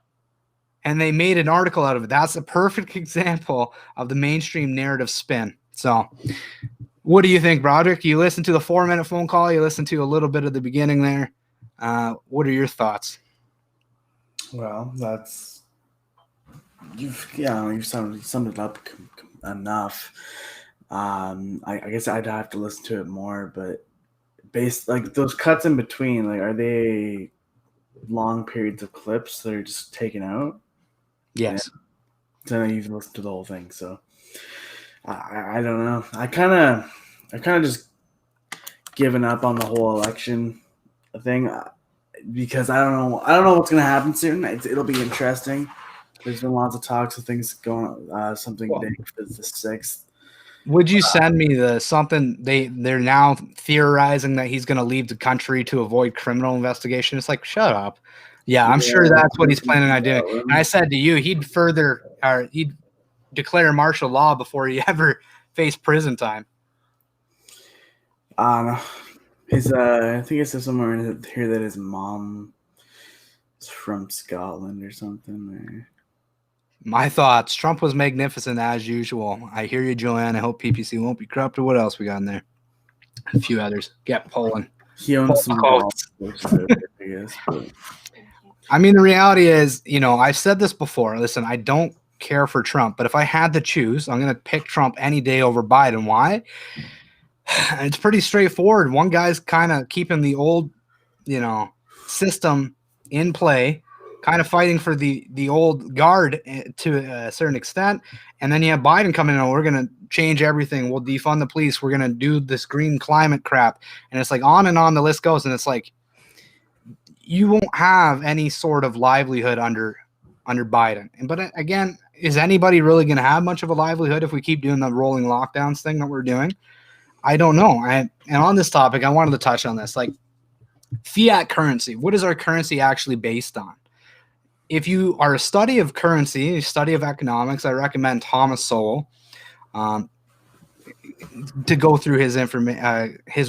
and they made an article out of it. That's a perfect example of the mainstream narrative spin. So what do you think, Broderick? You listened to the 4-minute phone call. You listened to a little bit of the beginning there. What are your thoughts? Well, that's you've summed it up enough. I guess I'd have to listen to it more, but based, like, those cuts in between, like, are they long periods of clips that are just taken out? Yes. So you've listened to the whole thing, so I don't know. I kind of just given up on the whole election thing because I don't know what's gonna happen soon. It'll be interesting. There's been lots of talks of things going on, something big for the 6th. Would you send me something they're now theorizing that he's going to leave the country to avoid criminal investigation? It's like, shut up. Yeah, I'm sure that's what he's planning on doing. And I said to you, he'd declare martial law before he ever faced prison time. I think it says somewhere in here that his mom is from Scotland or something. My thoughts. Trump was magnificent as usual. I hear you, Joanne. I hope PPC won't be corrupted. What else we got in there? A few others. Get Poland. He owns some balls, I guess. But. I mean, the reality is, I've said this before. Listen, I don't care for Trump, but if I had to choose, I'm going to pick Trump any day over Biden. Why? It's pretty straightforward. One guy's kind of keeping the old, system in play, kind of fighting for the old guard to a certain extent. And then you have Biden coming in, we're going to change everything. We'll defund the police. We're going to do this green climate crap. And it's like on and on the list goes. And it's like, you won't have any sort of livelihood under Biden. But again, is anybody really going to have much of a livelihood if we keep doing the rolling lockdowns thing that we're doing? I don't know. And on this topic, I wanted to touch on this, like fiat currency. What is our currency actually based on? If you are a study of currency, a study of economics, I recommend Thomas Sowell to go through his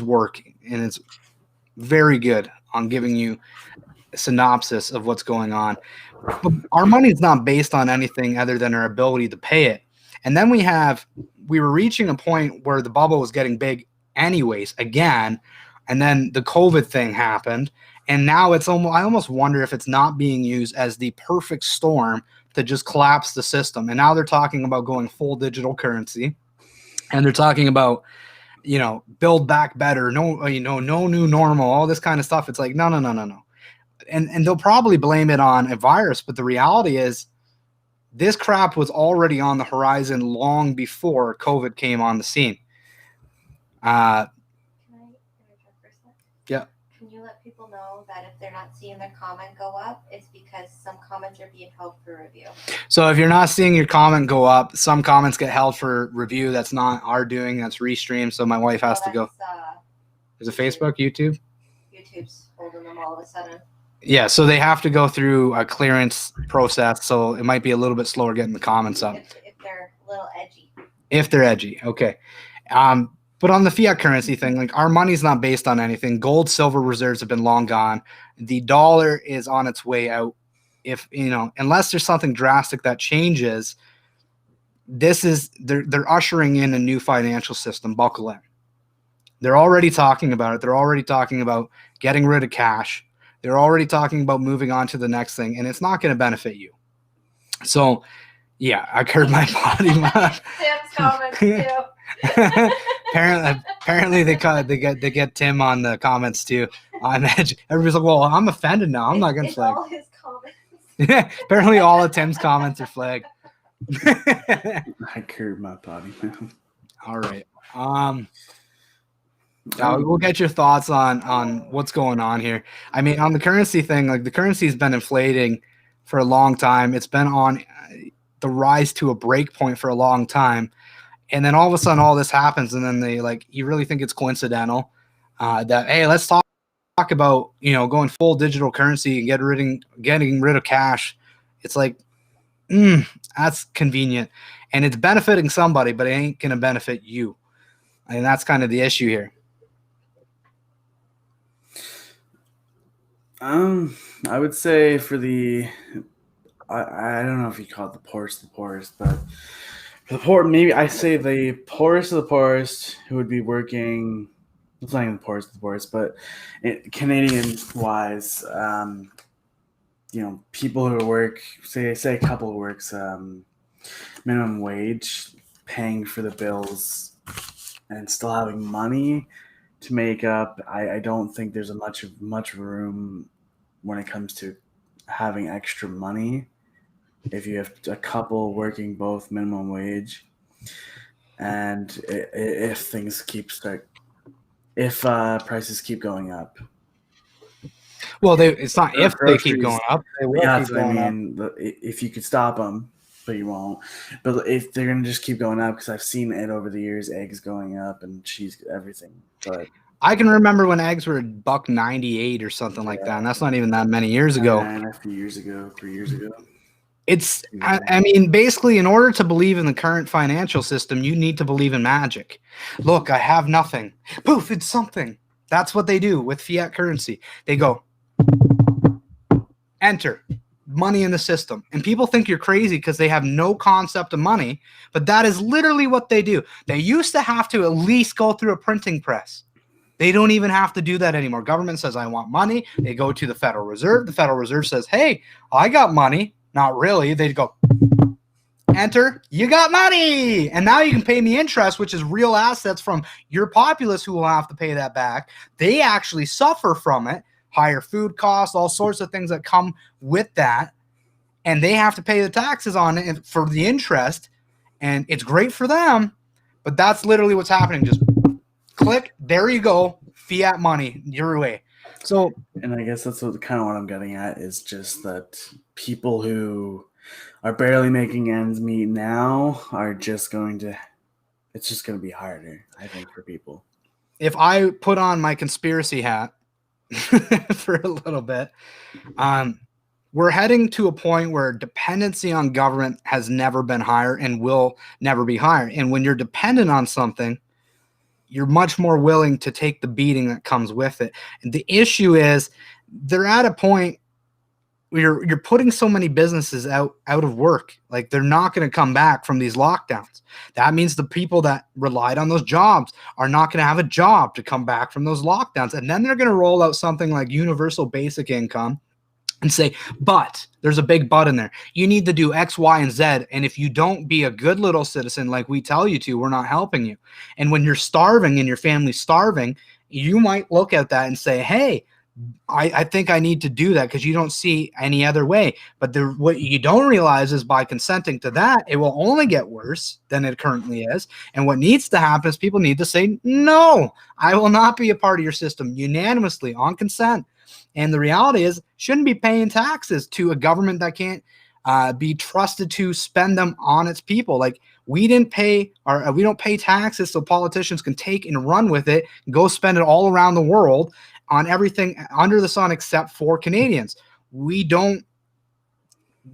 work, and it's very good on giving you a synopsis of what's going on. But our money is not based on anything other than our ability to pay it. And then we were reaching a point where the bubble was getting big anyways, again, and then the COVID thing happened. And now I almost wonder if it's not being used as the perfect storm to just collapse the system. And now they're talking about going full digital currency, and they're talking about, build back better, no new normal, all this kind of stuff. It's like, no. And they'll probably blame it on a virus, but the reality is this crap was already on the horizon long before COVID came on the scene. Can I interrupt for a sec? Yeah. Can you let people know that if they're not seeing their comment go up, it's because some comments are being held for review? So if you're not seeing your comment go up, some comments get held for review. That's not our doing. That's restreamed. So my wife has to go. Is it Facebook, YouTube? YouTube's holding them all of a sudden. Yeah, so they have to go through a clearance process, so it might be a little bit slower getting the comments up. If they're a little edgy. If they're edgy, okay. But on the fiat currency thing, like our money's not based on anything. Gold, silver reserves have been long gone. The dollar is on its way out. If unless there's something drastic that changes, they're ushering in a new financial system. Buckle in. They're already talking about it. They're already talking about getting rid of cash. They're already talking about moving on to the next thing, and it's not going to benefit you. So, yeah, I curb my body. Tim's comments too. apparently they get Tim on the comments too. On edge. Everybody's like, well, I'm offended now. I'm not going to flag. All his comments. Yeah, apparently all of Tim's comments are flagged. I curb my body, man. All right. We'll get your thoughts on what's going on here. I mean, on the currency thing, like the currency has been inflating for a long time. It's been on the rise to a break point for a long time. And then all of a sudden all this happens. And then you really think it's coincidental that, hey, let's talk about, going full digital currency and getting rid of cash. It's like, that's convenient. And it's benefiting somebody, but it ain't going to benefit you. And that's kind of the issue here. I would say for I don't know if you call it the poorest, but for the poor, maybe I say the poorest of the poorest who would be working. It's not even the poorest of the poorest, but Canadian wise, people who work, say a couple works minimum wage, paying for the bills, and still having money to make up. I don't think there's much room when it comes to having extra money if you have a couple working both minimum wage, and if prices keep going up. Well, it's not if they keep going up. They will keep going up. If you could stop them, but you won't. But if they're going to just keep going up, because I've seen it over the years, eggs going up and cheese, everything. But I can remember when eggs were $1.98 or something like that, and that's not even that many years ago. And a few years ago, 3 years ago. I mean, basically, in order to believe in the current financial system, you need to believe in magic. Look, I have nothing. Poof, it's something. That's what they do with fiat currency. They go, enter money in the system. And people think you're crazy because they have no concept of money, but that is literally what they do. They used to have to at least go through a printing press. They don't even have to do that anymore. Government says, I want money. They go to the Federal Reserve. The Federal Reserve says, hey, I got money. Not really. They'd go, enter, you got money. And now you can pay me interest, which is real assets from your populace who will have to pay that back. They actually suffer from it, higher food costs, all sorts of things that come with that. And they have to pay the taxes on it for the interest. And it's great for them, but that's literally what's happening. Just click, there you go, fiat money, your way. So, and I guess that's what kind of what I'm getting at is just that people who are barely making ends meet now are just going to, it's just going to be harder, I think, for people. If I put on my conspiracy hat for a little bit, we're heading to a point where dependency on government has never been higher and will never be higher. And when you're dependent on something, you're much more willing to take the beating that comes with it. And the issue is they're at a point where you're putting so many businesses out of work. Like, they're not going to come back from these lockdowns. That means the people that relied on those jobs are not going to have a job to come back from those lockdowns. And then they're going to roll out something like universal basic income and say, but there's a big but in there. You need to do X, Y, and Z. And if you don't be a good little citizen like we tell you to, we're not helping you. And when you're starving and your family's starving, you might look at that and say, hey, I think I need to do that because you don't see any other way. But what you don't realize is by consenting to that, it will only get worse than it currently is. And what needs to happen is people need to say, no, I will not be a part of your system unanimously on consent. And the reality is, shouldn't be paying taxes to a government that can't be trusted to spend them on its people. Like, we don't pay taxes so politicians can take and run with it and go spend it all around the world on everything under the sun except for Canadians. We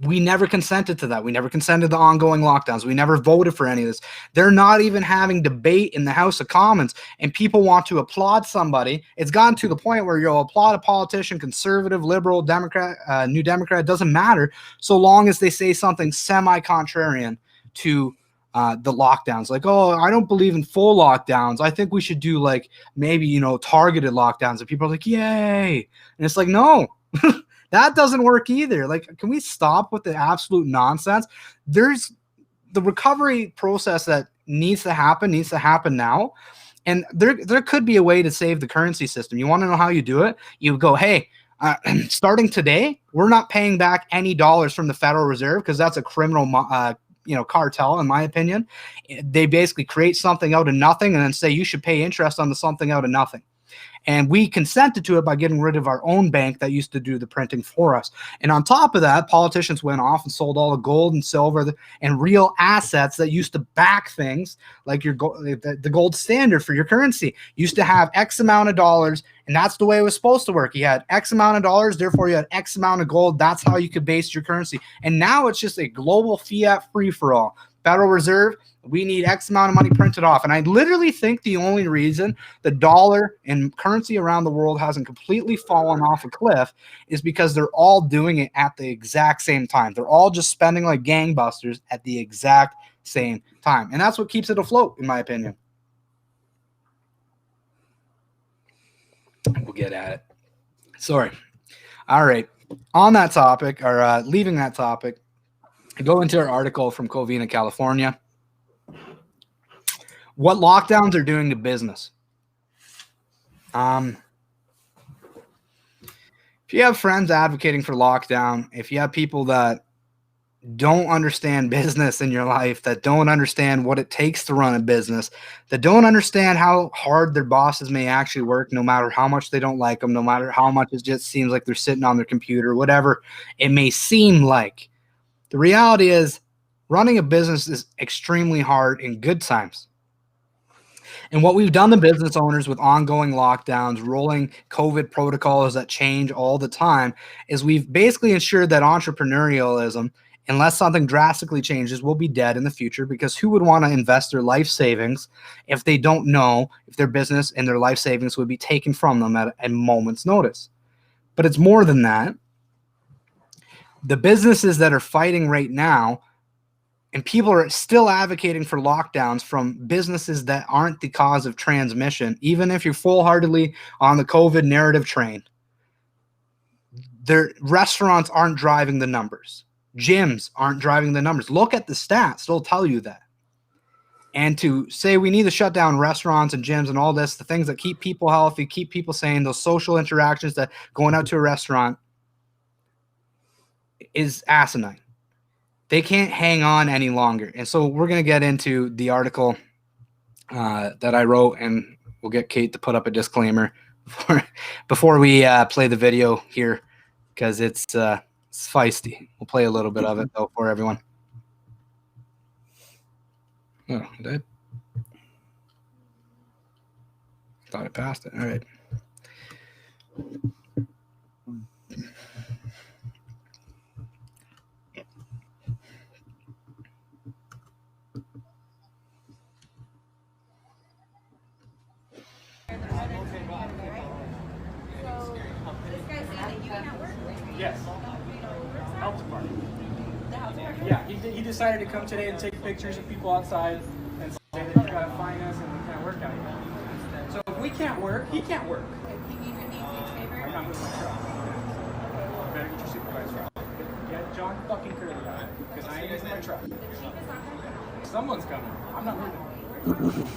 never consented to that. We never consented to ongoing lockdowns. We never voted for any of this. They're not even having debate in the House of Commons, and people want to applaud somebody. It's gotten to the point where you'll applaud a politician, conservative, liberal, Democrat, New Democrat, it doesn't matter, so long as they say something semi-contrarian to the lockdowns. Like, oh, I don't believe in full lockdowns. I think we should do like maybe, targeted lockdowns. And people are like, yay. And it's like, no. That doesn't work either. Like, can we stop with the absolute nonsense? There's the recovery process that needs to happen now. And there could be a way to save the currency system. You want to know how you do it? You go, hey, starting today, we're not paying back any dollars from the Federal Reserve because that's a criminal cartel, in my opinion. They basically create something out of nothing and then say you should pay interest on the something out of nothing. And we consented to it by getting rid of our own bank that used to do the printing for us. And on top of that, politicians went off and sold all the gold and silver and real assets that used to back things like the gold standard for your currency. Used to have X amount of dollars, and that's the way it was supposed to work. You had X amount of dollars, therefore you had X amount of gold. That's how you could base your currency. And now it's just a global fiat free-for-all. Federal Reserve, we need X amount of money printed off. And I literally think the only reason the dollar and currency around the world hasn't completely fallen off a cliff is because they're all doing it at the exact same time. They're all just spending like gangbusters at the exact same time. And that's what keeps it afloat, in my opinion. We'll get at it. Sorry. All right. On that topic, or leaving that topic, go into our article from Covina, California. What lockdowns are doing to business. If you have friends advocating for lockdown, if you have people that don't understand business in your life, that don't understand what it takes to run a business, that don't understand how hard their bosses may actually work, no matter how much they don't like them, no matter how much it just seems like they're sitting on their computer, whatever it may seem like. The reality is running a business is extremely hard in good times. And what we've done to business owners with ongoing lockdowns, rolling COVID protocols that change all the time, is we've basically ensured that entrepreneurialism, unless something drastically changes, will be dead in the future, because who would want to invest their life savings if they don't know if their business and their life savings would be taken from them at a moment's notice? But it's more than that. The businesses that are fighting right now, and people are still advocating for lockdowns from businesses that aren't the cause of transmission, even if you're full-heartedly on the COVID narrative train. Their restaurants aren't driving the numbers. gyms aren't driving the numbers. Look at the stats; they'll tell you that. And to say we need to shut down restaurants and gyms and all this, the things that keep people healthy, keep people sane, those social interactions that going out to a restaurant is asinine. They can't hang on any longer. And so we're going to get into the article that I wrote, and we'll get Kate to put up a disclaimer before we play the video here, because it's feisty. We'll play a little bit of it, though, for everyone. Oh, did I? Thought I passed it. All right. Yes. Health department. Yeah, he decided to come today and take pictures of people outside and say that you gotta fine us and we can't work out here. So if we can't work, he can't work. I'm not moving my truck. You better get your supervisor out. Get John fucking Curley out, because I ain't moving my truck. Someone's coming. I'm not moving.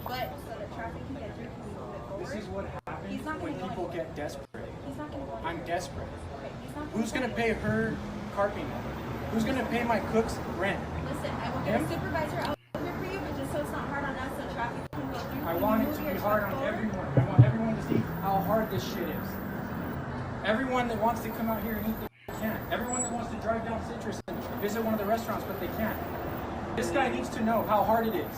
But so the traffic can get through, can we move it forward? This is what happens He's not when gonna go people anywhere. get desperate. He's not going to go I'm desperate. He's not Who's gonna go pay her car payment? Who's gonna pay my cook's rent? Listen, I will get a supervisor out here for you, but just so it's not hard on us, so traffic can go through. I Can want you it move to your be hard truck on forward? everyone. I want everyone to see how hard this shit is. Everyone that wants to come out here and eat, they can't. Everyone that wants to drive down Citrus and visit one of the restaurants, but they can't. This guy needs to know how hard it is.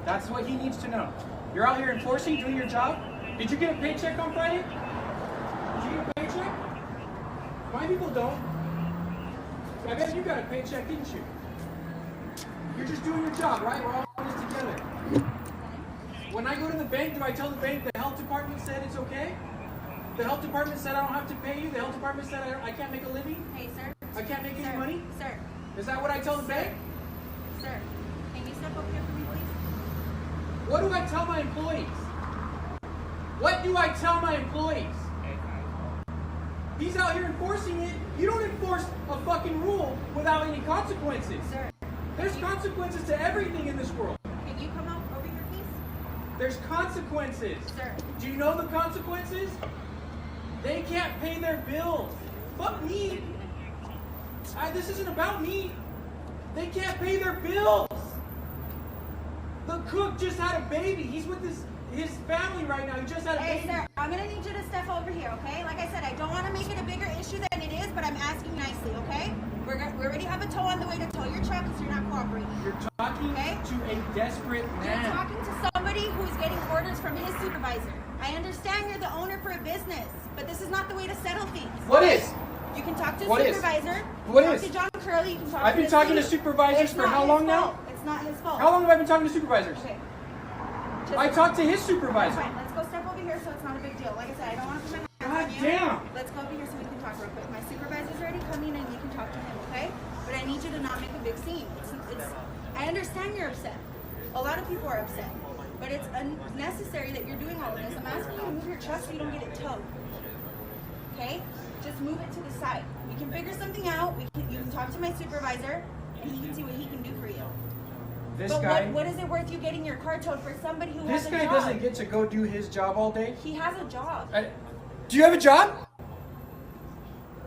That's what he needs to know. You're out here enforcing, doing your job. Did you get a paycheck on Friday? Did you get a paycheck? My people don't. I bet you got a paycheck, didn't you? You're just doing your job, right? We're all in this together. When I go to the bank, do I tell the bank the health department said it's okay? The health department said I don't have to pay you? The health department said I can't make a living? Hey, sir. I can't make Sir. any money? Sir. Is that what I tell the bank? Sir. Can you step over here for me, please? What do I tell my employees? What do I tell my employees? He's out here enforcing it. You don't enforce a fucking rule without any consequences. Sir. There's consequences to everything in this world. Can you come out over here, please? There's consequences. Sir. Do you know the consequences? They can't pay their bills. Fuck me. This isn't about me. They can't pay their bills. The cook just had a baby. He's with his family right now. He just had a Hey, baby. sir, I'm going to need you to step over here, okay? Like I said, I don't want to make it a bigger issue than it is, but I'm asking nicely, okay? We already have a tow on the way to tow your truck because you're not cooperating. You're talking Okay. to a desperate You're man. talking to somebody who's getting orders from his supervisor. I understand you're the owner for a business, but this is not the way to settle things. What is? You can talk to a What is? supervisor. What talk is? to John Curley. You can talk I've to been the talking to city. supervisors It's for not how his long fault. now? It's not his fault. How long have I been talking to supervisors? Okay. I talked to his supervisor. Fine, let's go step over here so it's not a big deal. Like I said, I don't want to put my God hands on you. damn. Let's go over here so we can talk real quick. My supervisor's already coming and you can talk to him, okay? But I need you to not make a big scene. I understand you're upset. A lot of people are upset. But it's unnecessary that you're doing all of this. I'm asking you to move your truck so you don't get it towed. Okay? Just move it to the side. We can figure something out. You can talk to my supervisor and he can see what he can do for you. This But guy. what is it worth you getting your car towed for somebody who This has a guy job? doesn't get to go do his job all day. He has a job. Do you have a job?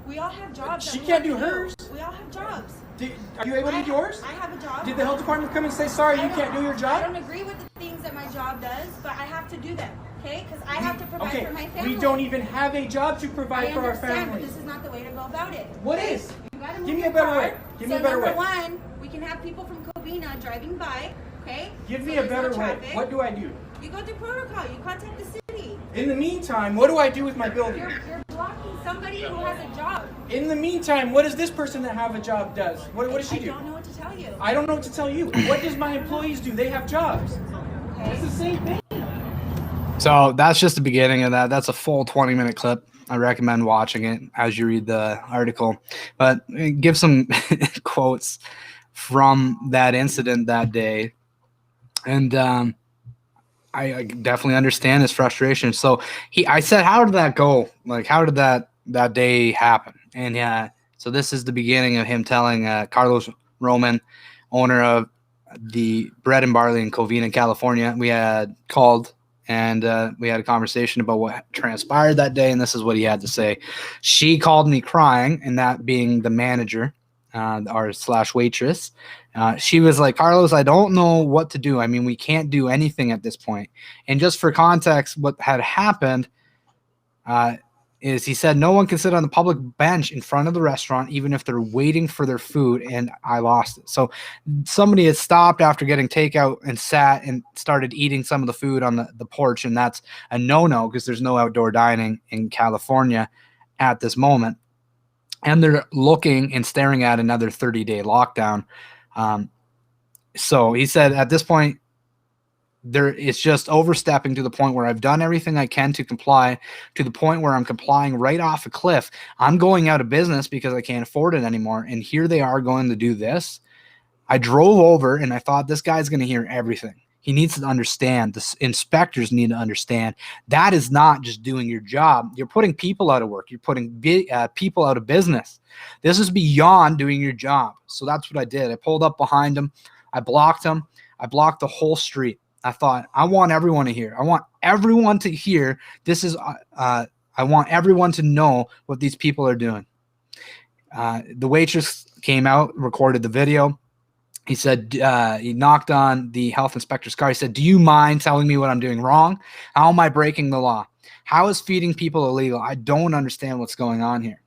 We all have jobs. that She we can't have do to hers. We all have jobs. Are you able to do yours? I have a job. Did the health department come and say, sorry, you I can't do your I job? don't agree with the things that my job does, but I have to do them, okay? Because I have to provide for my family. We don't even have a job to provide I for our understand, but families. this is not the way to go about it. What okay? is? You gotta Give move me a your better car. way. Give me So a better way. number one, we can have people from Covina driving by, okay? Give So me a there's no better way. traffic. What do I do? You go through protocol. You contact the city. In the meantime, what do I do with my building? You're blocking somebody who has a job. In the meantime, what does this person that have a job does? What does she I do? don't know what to tell you. I don't know what to tell you. What does my employees do? They have jobs. Okay? It's the same thing. So that's just the beginning of that. That's a full 20-minute clip. I recommend watching it as you read the article. But give some quotes from that incident that day. And I definitely understand his frustration. So I said, how did that go? Like, how did that that day happen. And so this is the beginning of him telling Carlos Roman, owner of the Bread and Barley in Covina, California. We had called and we had a conversation about what transpired that day, and this is what he had to say. She called me crying, and that being the manager, or / waitress. She was like, Carlos, I don't know what to do. I mean, we can't do anything at this point. And just for context, what had happened is he said no one can sit on the public bench in front of the restaurant, even if they're waiting for their food, and I lost it. So somebody had stopped after getting takeout and sat and started eating some of the food on the porch, and that's a no-no because there's no outdoor dining in California at this moment. And they're looking and staring at another 30-day lockdown. So he said at this point, it's just overstepping to the point where I've done everything I can to comply, to the point where I'm complying right off a cliff. I'm going out of business because I can't afford it anymore. And here they are going to do this. I drove over and I thought this guy's going to hear everything. He needs to understand. The inspectors need to understand that is not just doing your job. You're putting people out of work. You're putting people out of business. This is beyond doing your job. So that's what I did. I pulled up behind him. I blocked him. I blocked the whole street. I thought, I want everyone to hear. I want everyone to hear. This is, I want everyone to know what these people are doing. The waitress came out, recorded the video. He said, he knocked on the health inspector's car. He said, do you mind telling me what I'm doing wrong? How am I breaking the law? How is feeding people illegal? I don't understand what's going on here.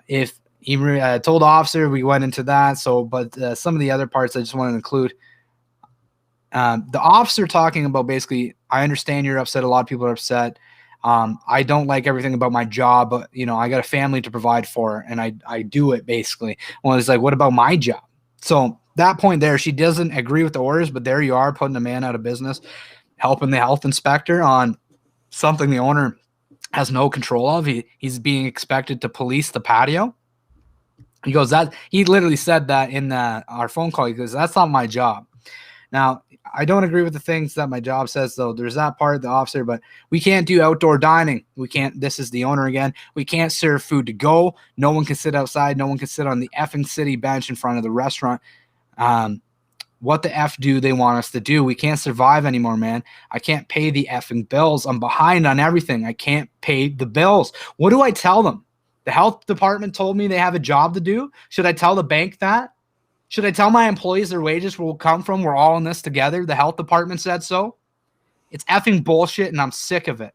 If he told the officer, we went into that. So, but some of the other parts I just want to include. The officer talking about basically, I understand you're upset. A lot of people are upset. I don't like everything about my job, but I got a family to provide for, and I do it basically. Well, it's like, what about my job? So that point there, she doesn't agree with the orders, but there you are putting a man out of business, helping the health inspector on something the owner has no control of. He's being expected to police the patio. He goes, he literally said that in our phone call. He goes, that's not my job. Now, I don't agree with the things that my job says, though. There's that part, the officer, but we can't do outdoor dining. We can't, this is the owner again. We can't serve food to go. No one can sit outside. No one can sit on the effing city bench in front of the restaurant. What the F do they want us to do? We can't survive anymore, man. I can't pay the effing bills. I'm behind on everything. I can't pay the bills. What do I tell them? The health department told me they have a job to do. Should I tell the bank that? Should I tell my employees their wages will come from? We're all in this together. The health department said so. It's effing bullshit, and I'm sick of it.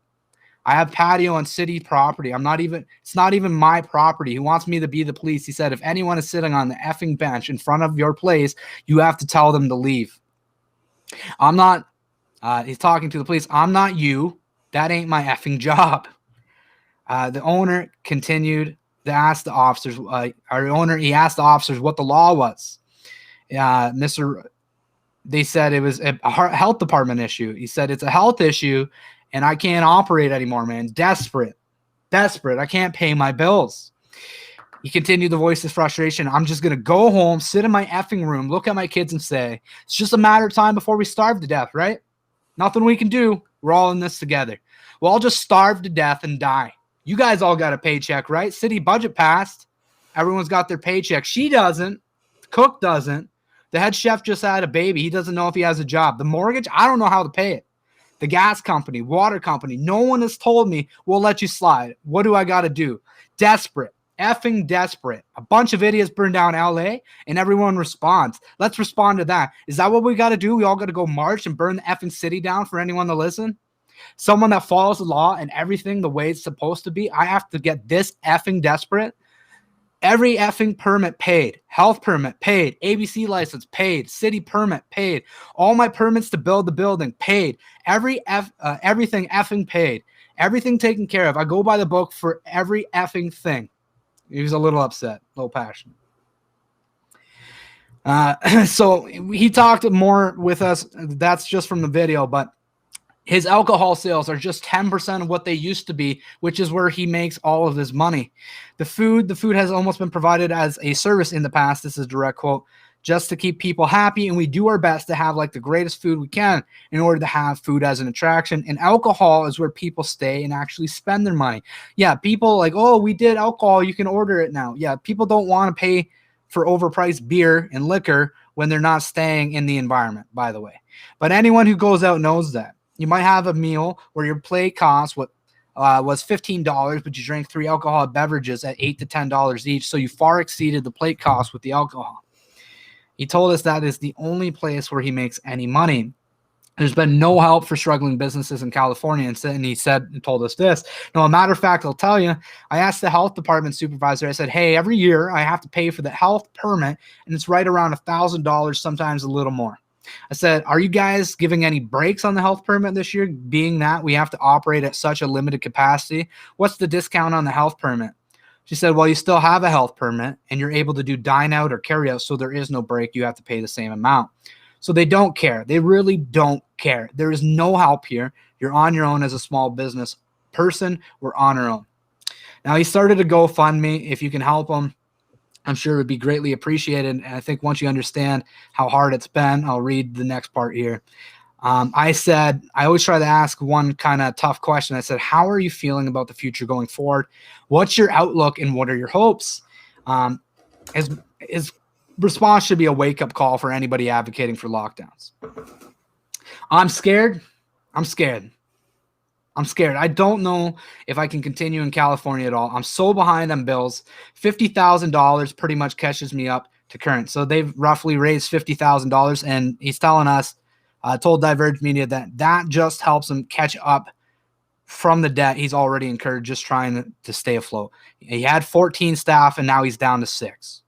I have patio on city property. It's not even my property. He wants me to be the police. He said, if anyone is sitting on the effing bench in front of your place, you have to tell them to leave. I'm not, he's talking to the police. I'm not you. That ain't my effing job. The owner continued to ask the officers, he asked the officers what the law was. They said it was a health department issue. He said, it's a health issue and I can't operate anymore, man. Desperate. I can't pay my bills. He continued to voice his frustration. I'm just going to go home, sit in my effing room, look at my kids and say, it's just a matter of time before we starve to death, right? Nothing we can do. We're all in this together. We'll all just starve to death and die. You guys all got a paycheck, right? City budget passed. Everyone's got their paycheck. She doesn't. The cook doesn't. The head chef just had a baby. He doesn't know if he has a job. The mortgage, I don't know how to pay it. The gas company, water company, no one has told me we'll let you slide. What do I got to do? Desperate. Effing desperate. A bunch of idiots burn down LA and everyone responds. Let's respond to that. Is that what we got to do? We all got to go march and burn the effing city down for anyone to listen? Someone that follows the law and everything the way it's supposed to be, I have to get this effing desperate? Every effing permit paid. Health permit paid. ABC license paid. City permit paid. All my permits to build the building paid. Everything effing paid. Everything taken care of. I go by the book for every effing thing. He was a little upset, a little passionate. So he talked more with us. That's just from the video, but his alcohol sales are just 10% of what they used to be, which is where he makes all of his money. The food has almost been provided as a service in the past. This is a direct quote. just to keep people happy. And we do our best to have like the greatest food we can in order to have food as an attraction. And alcohol is where people stay and actually spend their money. Yeah, people like, oh, we did alcohol, you can order it now. Yeah, people don't want to pay for overpriced beer and liquor when they're not staying in the environment, by the way. But anyone who goes out knows that. You might have a meal where your plate costs what was $15, but you drank 3 alcoholic beverages at $8 to $10 each, so you far exceeded the plate cost with the alcohol. He told us that is the only place where he makes any money. There's been no help for struggling businesses in California. And he said and told us this. No, a matter of fact, I'll tell you, I asked the health department supervisor, I said, hey, every year I have to pay for the health permit, and it's right around $1,000, sometimes a little more. I said, are you guys giving any breaks on the health permit this year, being that we have to operate at such a limited capacity? What's the discount on the health permit? She said, well, you still have a health permit, and you're able to do dine out or carry out, so there is no break. You have to pay the same amount. So they don't care. They really don't care. There is no help here. You're on your own as a small business person. We're on our own. Now, he started a GoFundMe. If you can help him, I'm sure it would be greatly appreciated. And I think once you understand how hard it's been, I'll read the next part here. I said, I always try to ask one kind of tough question. I said, how are you feeling about the future going forward? What's your outlook and what are your hopes? His response should be a wake-up call for anybody advocating for lockdowns. I'm scared. I'm scared. I'm scared. I don't know if I can continue in California at all. I'm so behind on bills. $50,000 pretty much catches me up to current. So they've roughly raised $50,000, and he's telling us, told Diverge Media that just helps him catch up from the debt he's already incurred just trying to stay afloat. He had 14 staff, and now he's down to 6.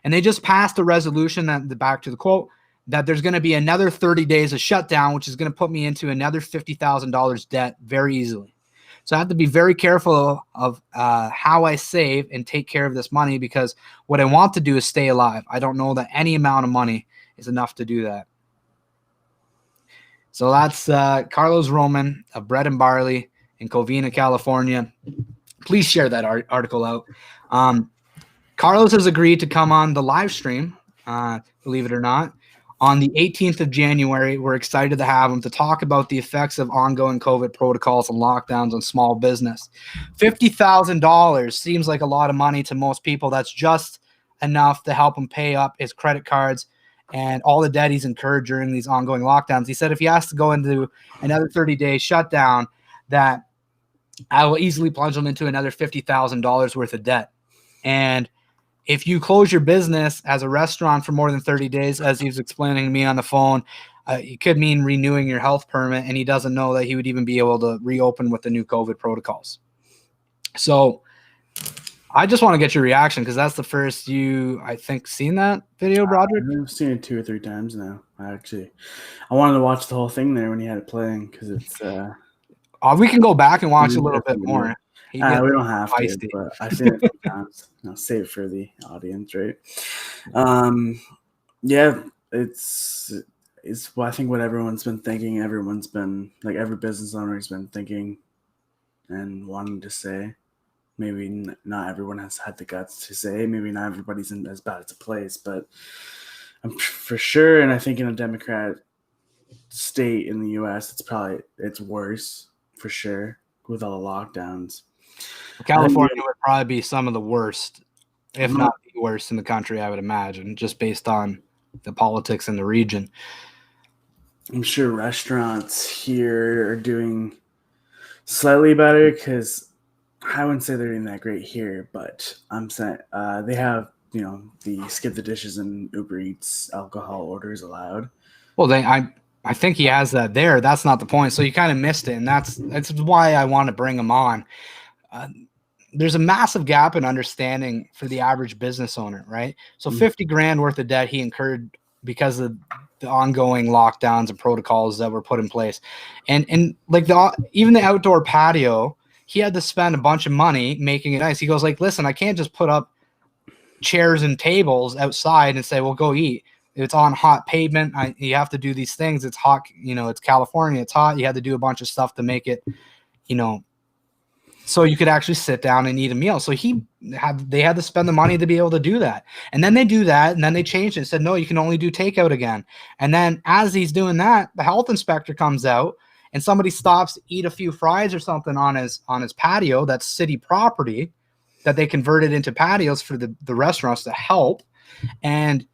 And they just passed a resolution back to the quote, that there's going to be another 30 days of shutdown, which is going to put me into another $50,000 debt very easily. So I have to be very careful of how I save and take care of this money, because what I want to do is stay alive. I don't know that any amount of money is enough to do that. So that's Carlos Roman of Bread and Barley in Covina, California. Please share that article out. Carlos has agreed to come on the live stream, believe it or not, on the 18th of January. We're excited to have him to talk about the effects of ongoing COVID protocols and lockdowns on small business. $50,000 seems like a lot of money to most people. That's just enough to help him pay up his credit cards and all the debt he's incurred during these ongoing lockdowns. He said if he has to go into another 30-day shutdown, that I will easily plunge him into another $50,000 worth of debt. And if you close your business as a restaurant for more than 30 days, as he was explaining to me on the phone, it could mean renewing your health permit, and he doesn't know that he would even be able to reopen with the new COVID protocols. So I just want to get your reaction, because that's the first I think, seen that video, Broderick? I've seen it 2 or 3 times now. I wanted to watch the whole thing there when he had it playing, because it's... we can go back and watch a little bit more. We don't have to, but I've seen it a few times. Save it for the audience, right? Yeah, it's I think what everyone's been thinking. Everyone's been, like, every business owner has been thinking and wanting to say. Maybe not everyone has had the guts to say. Maybe not everybody's in as bad as a place, but I'm for sure. And I think in a Democrat state in the U.S., it's worse for sure with all the lockdowns. California would probably be some of the worst, if not the worst in the country, I would imagine, just based on the politics in the region. I'm sure restaurants here are doing slightly better, because I wouldn't say they're doing that great here, but I'm saying they have, the skip the dishes and Uber Eats alcohol orders allowed. Well, I think he has that there. That's not the point. So you kind of missed it, and that's why I want to bring him on. There's a massive gap in understanding for the average business owner, right? So $50,000 worth of debt he incurred because of the ongoing lockdowns and protocols that were put in place, and like even the outdoor patio, he had to spend a bunch of money making it nice. He goes like, listen, I can't just put up chairs and tables outside and say, well, go eat. It's on hot pavement. You have to do these things. It's hot. It's California. It's hot. You had to do a bunch of stuff to make it, so you could actually sit down and eat a meal. So they had to spend the money to be able to do that. And then they do that, and then they changed it and said, no, you can only do takeout again. And then as he's doing that, the health inspector comes out and somebody stops to eat a few fries or something on his patio. That's city property that they converted into patios for the restaurants to help. And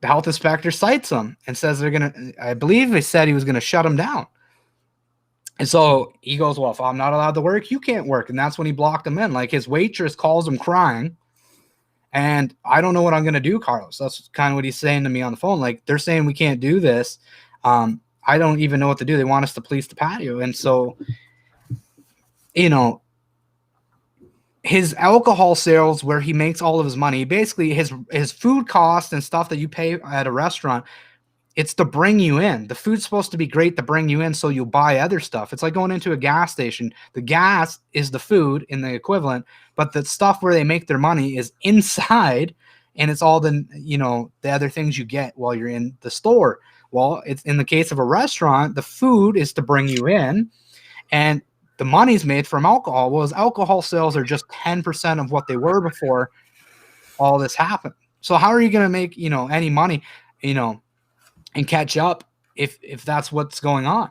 the health inspector cites them and says I believe they said he was going to shut them down. And so he goes, well, if I'm not allowed to work, you can't work. And that's when he blocked him in. Like, his waitress calls him crying. And I don't know what I'm going to do, Carlos. That's kind of what he's saying to me on the phone. Like, they're saying we can't do this. I don't even know what to do. They want us to police the patio. And so, you know, his alcohol sales, where he makes all of his money, basically his food costs and stuff that you pay at a restaurant, it's to bring you in. The food's supposed to be great to bring you in so you'll buy other stuff. It's like going into a gas station. The gas is the food in the equivalent, but the stuff where they make their money is inside, and it's all the other things you get while you're in the store. Well, it's in the case of a restaurant, the food is to bring you in, and the money's made from alcohol. Well, his alcohol sales are just 10% of what they were before all this happened. So how are you going to make, any money, and catch up if that's what's going on?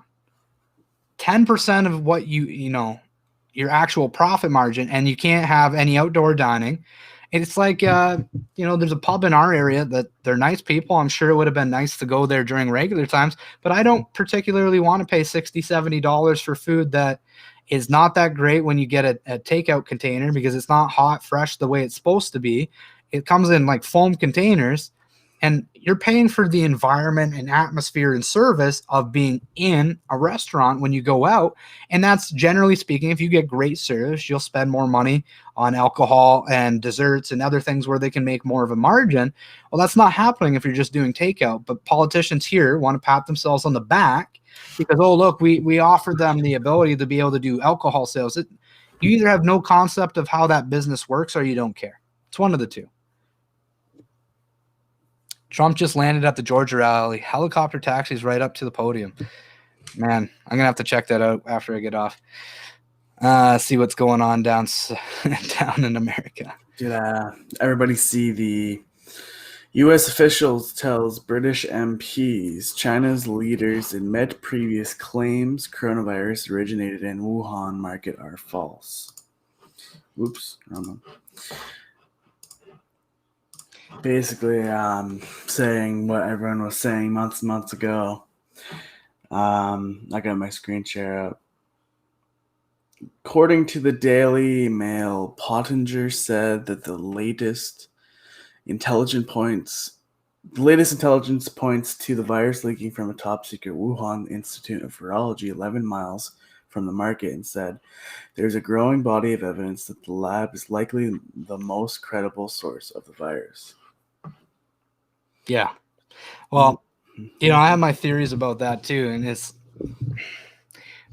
10% of what your actual profit margin, and you can't have any outdoor dining. It's like, there's a pub in our area that they're nice people. I'm sure it would have been nice to go there during regular times, but I don't particularly want to pay $60, $70 for food that is not that great when you get a takeout container, because it's not hot, fresh the way it's supposed to be. It comes in like foam containers, and you're paying for the environment and atmosphere and service of being in a restaurant when you go out. And that's, generally speaking, if you get great service, you'll spend more money on alcohol and desserts and other things where they can make more of a margin. Well, that's not happening if you're just doing takeout. But politicians here want to pat themselves on the back because, oh, look, we offered them the ability to be able to do alcohol sales. You either have no concept of how that business works or you don't care. It's one of the two. Trump just landed at the Georgia rally. Helicopter taxis right up to the podium. Man, I'm going to have to check that out after I get off. See what's going on down in America. Did everybody see the U.S. officials tells British MPs China's leaders admit previous claims coronavirus originated in Wuhan market are false? Oops, wrong one. Basically, saying what everyone was saying months ago. I got my screen share up. According to the Daily Mail, Pottinger said that the latest intelligence points to the virus leaking from a top-secret Wuhan Institute of Virology 11 miles from the market, and said there's a growing body of evidence that the lab is likely the most credible source of the virus. Yeah. Well, I have my theories about that too, and it's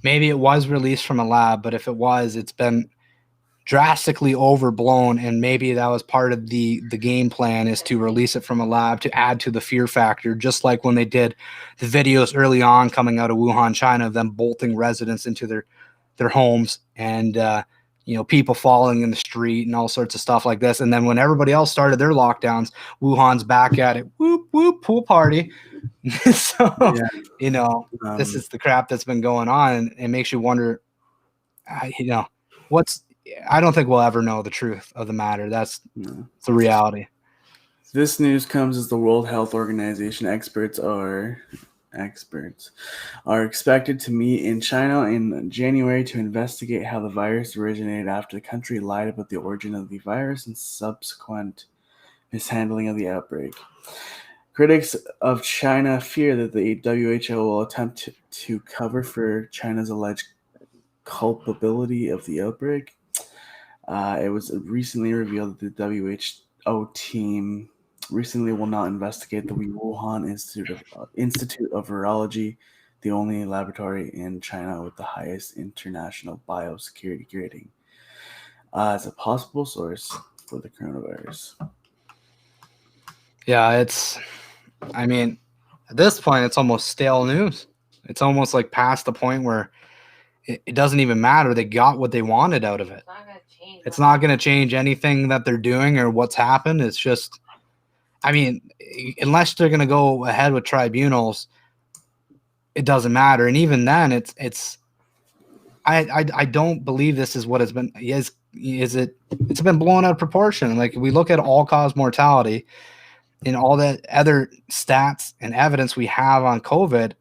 maybe it was released from a lab, but if it was, it's been drastically overblown, and maybe that was part of the game plan, is to release it from a lab to add to the fear factor, just like when they did the videos early on coming out of Wuhan, China, of them bolting residents into their homes, and people falling in the street and all sorts of stuff like this. And then when everybody else started their lockdowns, Wuhan's back at it. Whoop, whoop, pool party. So, this is the crap that's been going on, and it makes you wonder, I don't think we'll ever know the truth of the matter. That's the reality. This news comes as the World Health Organization experts are expected to meet in China in January to investigate how the virus originated after the country lied about the origin of the virus and subsequent mishandling of the outbreak. Critics of China fear that the WHO will attempt to cover for China's alleged culpability of the outbreak. It was recently revealed that the WHO team recently will not investigate the Wuhan Institute of Virology, the only laboratory in China with the highest international biosecurity rating, as a possible source for the coronavirus. Yeah, at this point, it's almost stale news. It's almost like past the point where it doesn't even matter. They got what they wanted out of it. It's not gonna change. It's not going to change anything that they're doing or what's happened. It's just, I mean, unless they're going to go ahead with tribunals, it doesn't matter. And even then, I don't believe this is what it's been. It's been blown out of proportion. Like, we look at all cause mortality and all that other stats and evidence we have on COVID.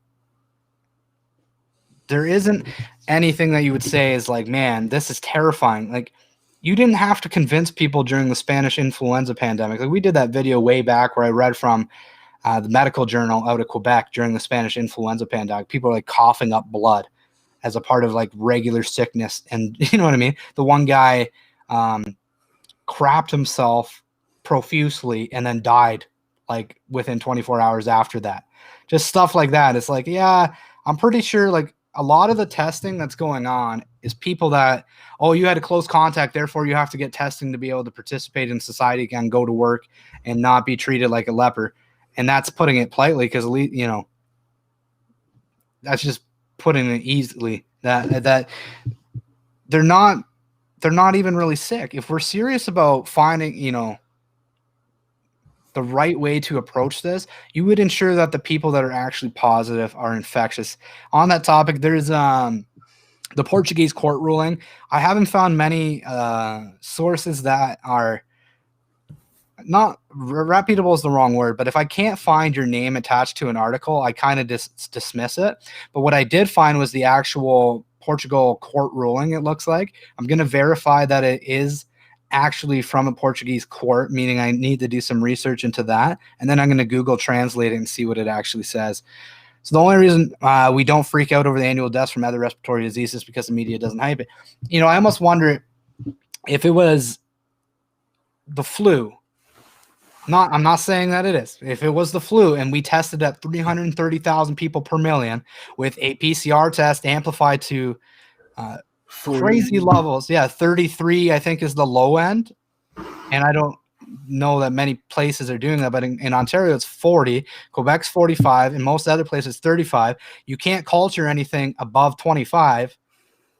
There isn't anything that you would say is like, man, this is terrifying. Like, you didn't have to convince people during the Spanish influenza pandemic. Like, we did that video way back where I read from the medical journal out of Quebec during the Spanish influenza pandemic. People are like coughing up blood as a part of like regular sickness. And you know what I mean? The one guy crapped himself profusely and then died like within 24 hours after that. Just stuff like that. It's like, yeah, I'm pretty sure like a lot of the testing that's going on is people that, oh, you had a close contact, therefore you have to get testing to be able to participate in society again, go to work, and not be treated like a leper. And that's putting it politely, because, you know, that's just putting it easily. That they're not even really sick. If we're serious about finding, you know, the right way to approach this, you would ensure that the people that are actually positive are infectious. On that topic, there's the Portuguese court ruling. I haven't found many sources that are not reputable is the wrong word, but if I can't find your name attached to an article, I kind of dismiss it. But what I did find was the actual Portugal court ruling, it looks like. I'm going to verify that it is actually from a Portuguese court, meaning I need to do some research into that. And then I'm going to Google translate it and see what it actually says. So the only reason we don't freak out over the annual deaths from other respiratory diseases is because the media doesn't hype it. You know, I almost wonder if it was the flu. I'm not saying that it is. If it was the flu and we tested at 330,000 people per million with a PCR test amplified to crazy levels. Yeah, 33, I think, is the low end. And I don't know that many places are doing that, but in Ontario, it's 40. Quebec's 45. And most other places, 35. You can't culture anything above 25.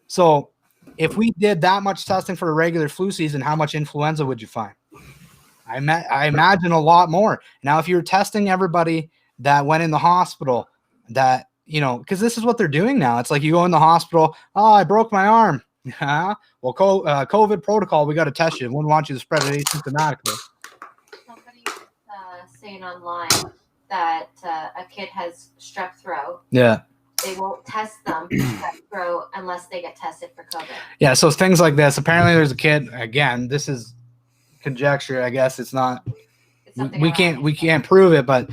So if we did that much testing for a regular flu season, how much influenza would you find? I imagine a lot more. Now, if you're testing everybody that went in the hospital, that, you know, because this is what they're doing now. It's like you go in the hospital, oh, I broke my arm. Well, COVID protocol, we got to test you. Wouldn't want you to spread it asymptomatically. Somebody saying online that a kid has strep throat. Yeah. They won't test them for strep throat unless they get tested for COVID. Yeah, so things like this. Apparently there's a kid, again, this is conjecture, I guess. It's not, we can't prove it, but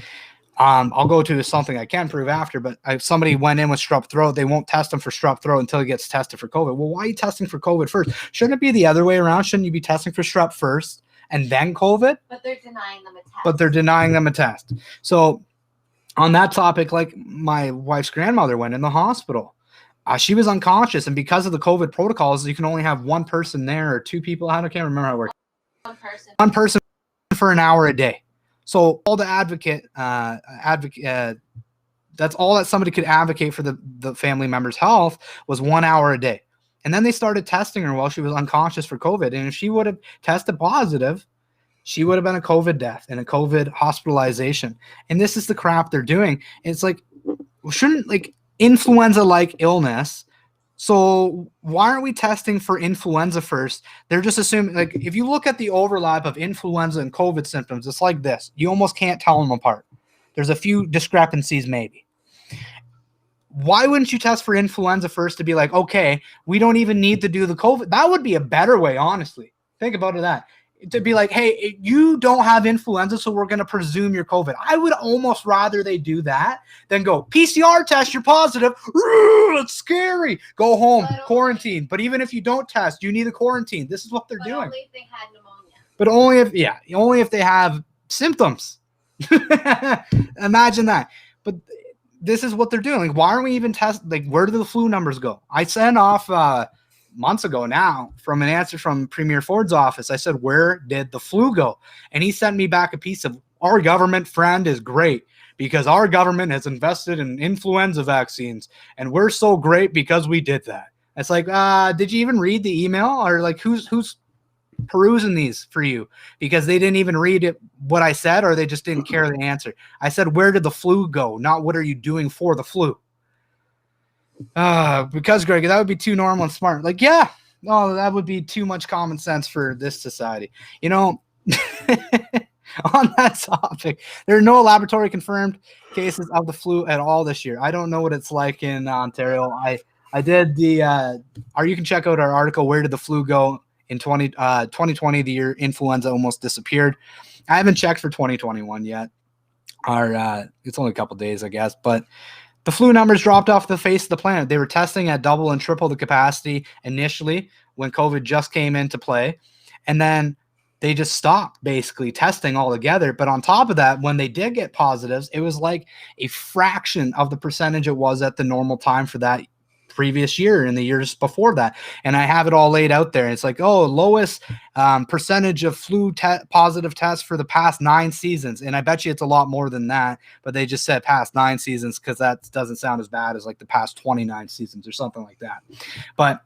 I'll go to something I can prove after. But if somebody went in with strep throat, they won't test them for strep throat until he gets tested for COVID. Well, why are you testing for COVID first? Shouldn't it be the other way around? Shouldn't you be testing for strep first and then COVID? But they're denying them a test. So on that topic, like my wife's grandmother went in the hospital. She was unconscious, and because of the COVID protocols, you can only have one person there or two people. I can't remember how it works. One person for an hour a day. So all the that's all that somebody could advocate for the family member's health was 1 hour a day. And then they started testing her while she was unconscious for COVID. And if she would have tested positive, she would have been a COVID death and a COVID hospitalization. And this is the crap they're doing. It's like, shouldn't like influenza-like illness. So why aren't we testing for influenza first? They're just assuming, like, if you look at the overlap of influenza and COVID symptoms, it's like this. You almost can't tell them apart. There's a few discrepancies maybe. Why wouldn't you test for influenza first to be like, okay, we don't even need to do the COVID? That would be a better way, honestly. Think about it, to be like, hey, you don't have influenza, so we're going to presume you're COVID. I would almost rather they do that than go, PCR test, you're positive. It's scary. Go home, quarantine. But even if you don't test, you need a quarantine. This is what they're doing. Only if they had pneumonia. But only if they have symptoms. Imagine that. But this is what they're doing. Like, why aren't we even test? Like, where do the flu numbers go? I sent off months ago now from an answer from Premier Ford's office. I said, where did the flu go? And he sent me back a piece of, our government friend is great because our government has invested in influenza vaccines and we're so great because we did that. It's like, did you even read the email? Or like, who's perusing these for you? Because they didn't even read it, what I said, or they just didn't care the answer. I said, where did the flu go? Not what are you doing for the flu? Because Greg, that would be too normal and smart. Like, yeah, no, that would be too much common sense for this society. You know, on that topic, there are no laboratory confirmed cases of the flu at all this year. I don't know what it's like in Ontario. I did the, or you can check out our article, Where Did the Flu Go? In 2020, the year influenza almost disappeared. I haven't checked for 2021 yet. It's only a couple days, I guess, but the flu numbers dropped off the face of the planet. They were testing at double and triple the capacity initially when COVID just came into play. And then they just stopped basically testing altogether. But on top of that, when they did get positives, it was like a fraction of the percentage it was at the normal time for that previous year and the years before that. And I have it all laid out there. It's like, oh, lowest percentage of flu positive tests for the past 9 seasons. And I bet you it's a lot more than that, but they just said past 9 seasons because that doesn't sound as bad as like the past 29 seasons or something like that. But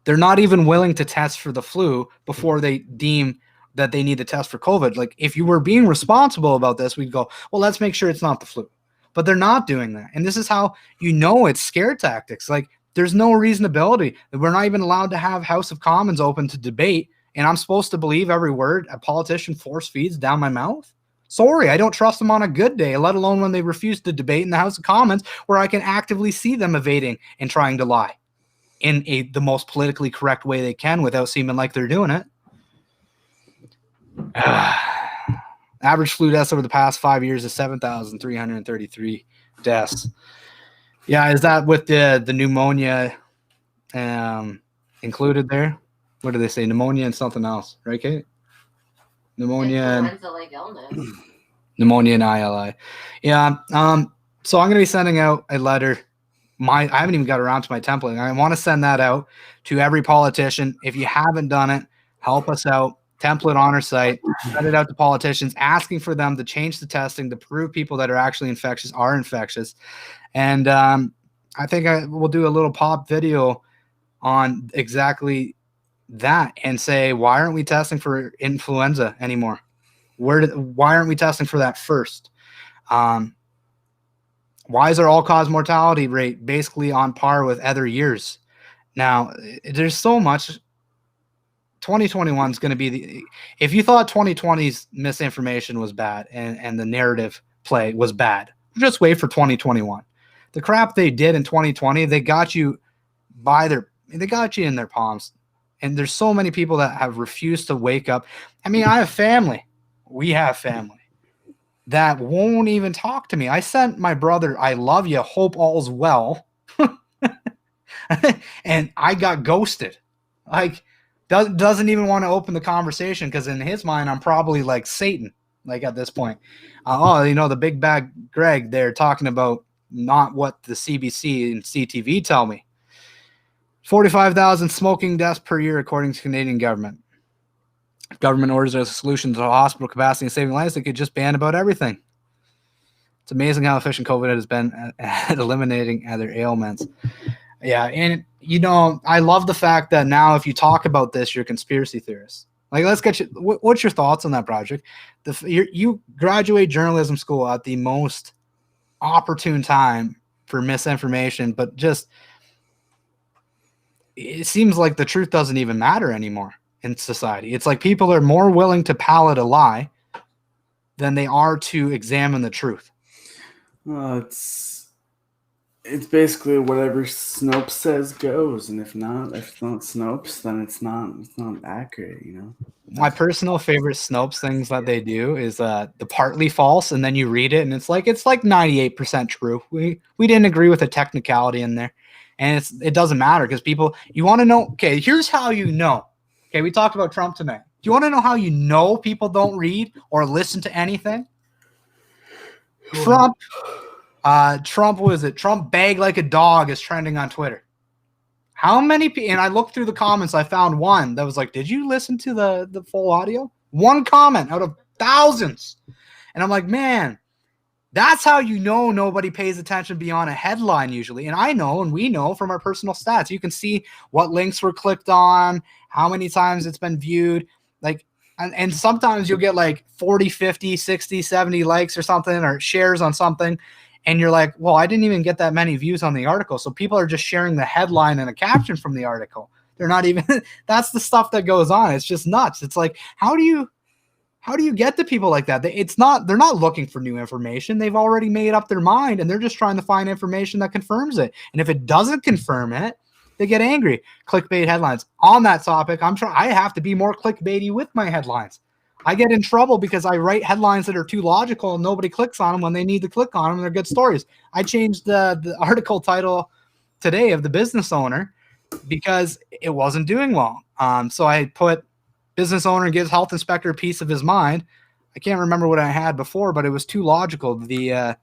they're not even willing to test for the flu before they deem that they need to test for COVID. Like, if you were being responsible about this, we'd go, well, let's make sure it's not the flu. But they're not doing that. And this is how you know it's scare tactics. Like, there's no reasonability. We're not even allowed to have House of Commons open to debate. And I'm supposed to believe every word a politician force feeds down my mouth? Sorry, I don't trust them on a good day, let alone when they refuse to debate in the House of Commons, where I can actively see them evading and trying to lie in the most politically correct way they can without seeming like they're doing it. Average flu deaths over the past 5 years is 7,333 deaths. Yeah, is that with the pneumonia included there? What do they say? Pneumonia and something else, right, Kate? Pneumonia Influenza-like illness. Pneumonia and ILI. Yeah. So I'm going to be sending out a letter. I haven't even got around to my template. I want to send that out to every politician. If you haven't done it, help us out. Template on our site, send it out to politicians, asking for them to change the testing to prove people that are actually infectious are infectious. And I think I will do a little pop video on exactly that and say, why aren't we testing for influenza anymore? Why aren't we testing for that first? Why is our all-cause mortality rate basically on par with other years? Now, there's so much. 2021 is going to be if you thought 2020's misinformation was bad and the narrative play was bad, just wait for 2021. The crap they did in 2020, they got you in their palms. And there's so many people that have refused to wake up. I mean, I have family. We have family that won't even talk to me. I sent my brother, I love you, hope all's well. And I got ghosted. Like, doesn't even want to open the conversation because in his mind, I'm probably like Satan, like at this point. The big bad Greg, they're talking about not what the CBC and CTV tell me. 45,000 smoking deaths per year, according to Canadian government. If government orders a solution to hospital capacity and saving lives, they could just ban about everything. It's amazing how efficient COVID has been at eliminating other ailments. Yeah, and I love the fact that now if you talk about this, you're a conspiracy theorist. Like, let's get you. What's your thoughts on that project? You graduate journalism school at the most opportune time for misinformation, but just it seems like the truth doesn't even matter anymore in society. It's like people are more willing to palate a lie than they are to examine the truth. Well, it's basically whatever Snopes says goes, and if not Snopes, then it's not accurate, My personal favorite Snopes things that they do is the partly false, and then you read it and it's like 98% true. We didn't agree with the technicality in there, and it doesn't matter because you want to know. Okay, here's how you know. Okay, we talked about Trump tonight. Do you want to know how you know people don't read or listen to anything? Trump, what is it? Trump begged like a dog is trending on Twitter. How many people? And I looked through the comments. I found one that was like, "Did you listen to the full audio?" One comment out of thousands, and I'm like, man, That's how you know nobody pays attention beyond a headline usually. And I know, and we know from our personal stats, you can see what links were clicked on, how many times it's been viewed. Like, and sometimes you'll get like 40, 50, 60, 70 likes or something, or shares on something. And you're like, well, I didn't even get that many views on the article. So people are just sharing the headline and a caption from the article. They're not even, that's the stuff that goes on. It's just nuts. It's like, how do you get to people like that? They're not looking for new information. They've already made up their mind, and they're just trying to find information that confirms it. And if it doesn't confirm it, they get angry. Clickbait headlines. On that topic, I have to be more clickbaity with my headlines. I get in trouble because I write headlines that are too logical and nobody clicks on them when they need to click on them. And they're good stories. I changed the article title today of The Business Owner because it wasn't doing well. So I put business owner gives health inspector a piece of his mind. I can't remember what I had before, but it was too logical. The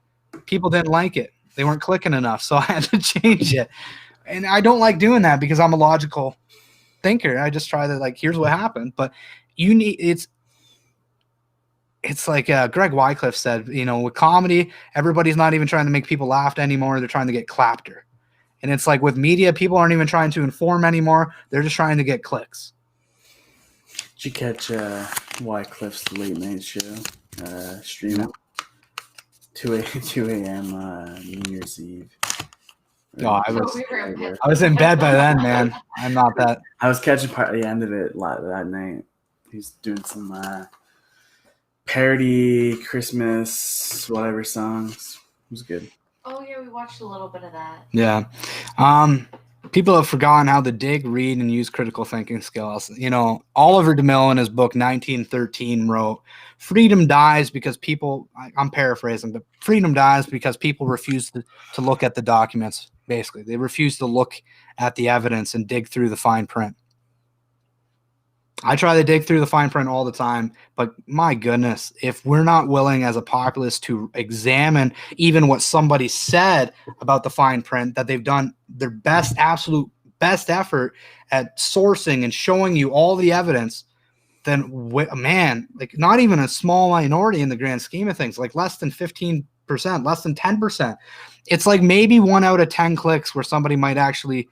people didn't like it. They weren't clicking enough. So I had to change it. And I don't like doing that because I'm a logical thinker. I just try to like, here's what happened. But it's like Greg Wycliffe said, with comedy, everybody's not even trying to make people laugh anymore. They're trying to get clapped. And it's like with media, people aren't even trying to inform anymore. They're just trying to get clicks. Did you catch Wycliffe's late night show stream? 2 a.m. New Year's Eve. No, I was in bed by then, man. I'm not that. I was catching part of the end of it that night. He's doing some parody Christmas whatever songs. It was good. Oh yeah, we watched a little bit of that. Yeah. People have forgotten how to dig, read, and use critical thinking skills. Oliver DeMille in his book 1913 wrote, freedom dies because people, I'm paraphrasing, but freedom dies because people refuse to look at the documents, basically. They refuse to look at the evidence and dig through the fine print. I try to dig through the fine print all the time, but my goodness, if we're not willing as a populace to examine even what somebody said about the fine print, that they've done their best, absolute best effort at sourcing and showing you all the evidence, then man, like not even a small minority in the grand scheme of things, like less than 15%, less than 10%. It's like maybe 1 out of 10 clicks where somebody might actually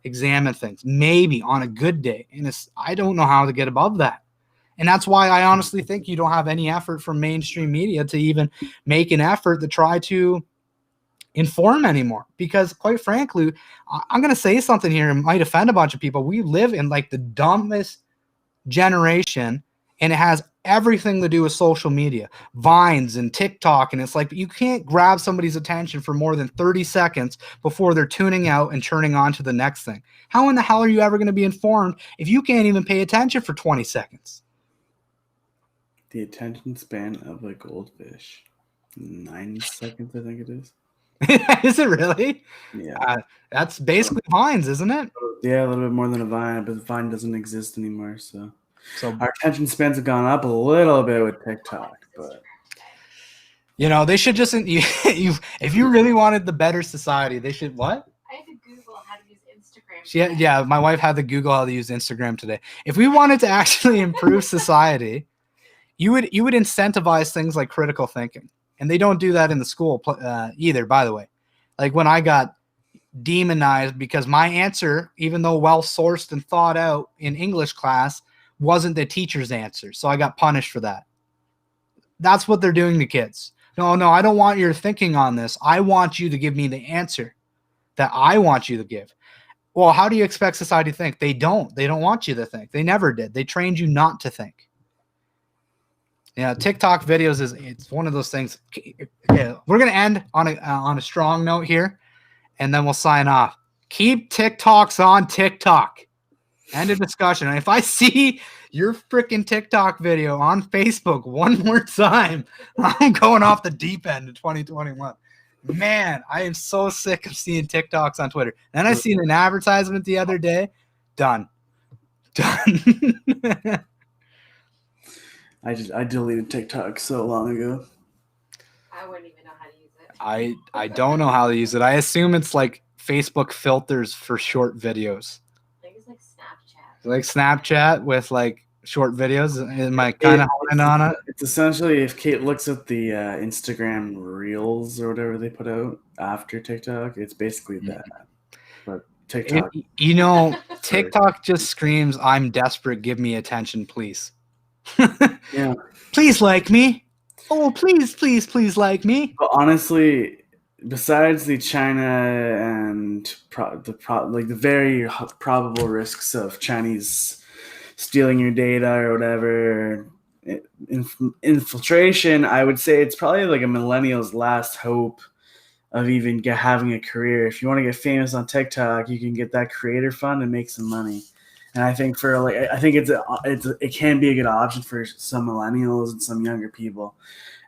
examine things, maybe on a good day. And I don't know how to get above that. And that's why I honestly think you don't have any effort from mainstream media to even make an effort to try to inform anymore. Because quite frankly, I'm going to say something here, it might offend a bunch of people. We live in like the dumbest generation, and it has everything to do with social media, Vines and TikTok. And it's like, you can't grab somebody's attention for more than 30 seconds before they're tuning out and turning on to the next thing. How in the hell are you ever going to be informed if you can't even pay attention for 20 seconds? The attention span of a goldfish. 9 seconds, I think it is. Is it really? Yeah. That's basically Vines, isn't it? Yeah, a little bit more than a Vine, but the Vine doesn't exist anymore, so our attention spans have gone up a little bit with TikTok, but they should just if you really wanted the better society, they should what? I had to Google how to use Instagram. Yeah, my wife had to Google how to use Instagram today. If we wanted to actually improve society, you would incentivize things like critical thinking, and they don't do that in the school either. By the way, like when I got demonized because my answer, even though well sourced and thought out in English class, wasn't the teacher's answer. So I got punished for that. That's what they're doing to kids. No, I don't want your thinking on this. I want you to give me the answer that I want you to give. Well, how do you expect society to think? They don't want you to think. They never did. They trained you not to think. TikTok videos it's one of those things. Okay, we're going to end on a strong note here, and then we'll sign off. Keep TikToks on TikTok. End of discussion. And if I see your freaking TikTok video on Facebook one more time, I'm going off the deep end in 2021. Man, I am so sick of seeing TikToks on Twitter. Then I seen an advertisement the other day. Done. I deleted TikTok so long ago. I wouldn't even know how to use it. I don't know how to use it. I assume it's like Facebook filters for short videos. I think it's like Snapchat. Like Snapchat with like short videos? Am I kind of holding on it? It's essentially if Kate looks at the Instagram Reels or whatever they put out after TikTok, it's basically that. But TikTok, You know, TikTok just screams, "I'm desperate. Give me attention, please." yeah. Please like me. Oh, please, please, please like me. But honestly, besides the China and the very probable risks of Chinese stealing your data or whatever, infiltration, I would say it's probably like a millennial's last hope of even having a career. If you want to get famous on TikTok, you can get that creator fund and make some money. And I think it can be a good option for some millennials and some younger people.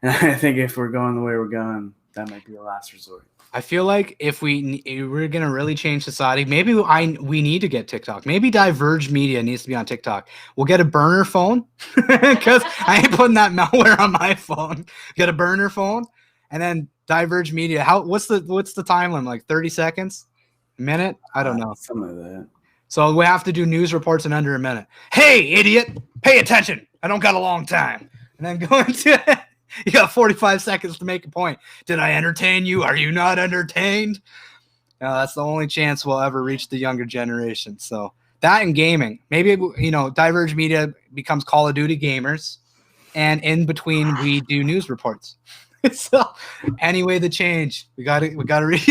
And I think if we're going the way we're going, that might be a last resort. I feel like if we're gonna really change society, maybe we need to get TikTok. Maybe Diverge Media needs to be on TikTok. We'll get a burner phone because I ain't putting that malware on my phone. Get a burner phone, and then Diverge Media. What's the time limit? Like 30 seconds, a minute? I don't know. Some of that. So we have to do news reports in under a minute. Hey, idiot, pay attention. I don't got a long time. And then go into it. You got 45 seconds to make a point. Did I entertain you? Are you not entertained? That's the only chance we'll ever reach the younger generation. So that and gaming. Maybe, Diverge Media becomes Call of Duty gamers. And in between, we do news reports. So anyway, the change. We got to reach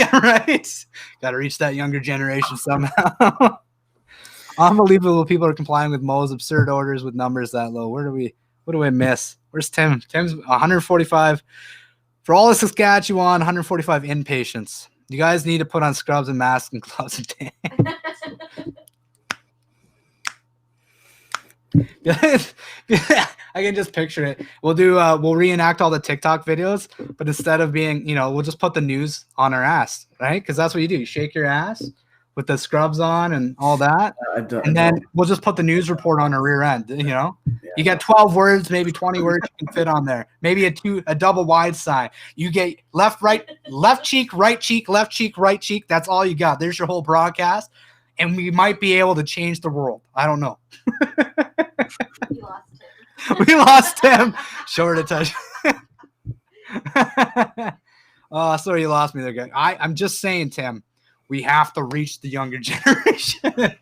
that younger generation somehow. Unbelievable people are complying with Mo's absurd orders with numbers that low. What do we miss? Where's Tim? Tim's 145 for all of Saskatchewan, 145 inpatients. You guys need to put on scrubs and masks and gloves and I can just picture it. We'll reenact all the TikTok videos, but instead of being, we'll just put the news on our ass, right? Because that's what you do. You shake your ass with the scrubs on and all that. And then we'll just put the news report on our rear end, Yeah. You get 12 words, maybe 20 words you can fit on there. Maybe a double wide sign. You get left cheek, right cheek, left cheek, right cheek. That's all you got. There's your whole broadcast. And we might be able to change the world. I don't know. We lost him. Short attention. Oh, sorry, you lost me there, guy. I'm just saying, Tim, we have to reach the younger generation.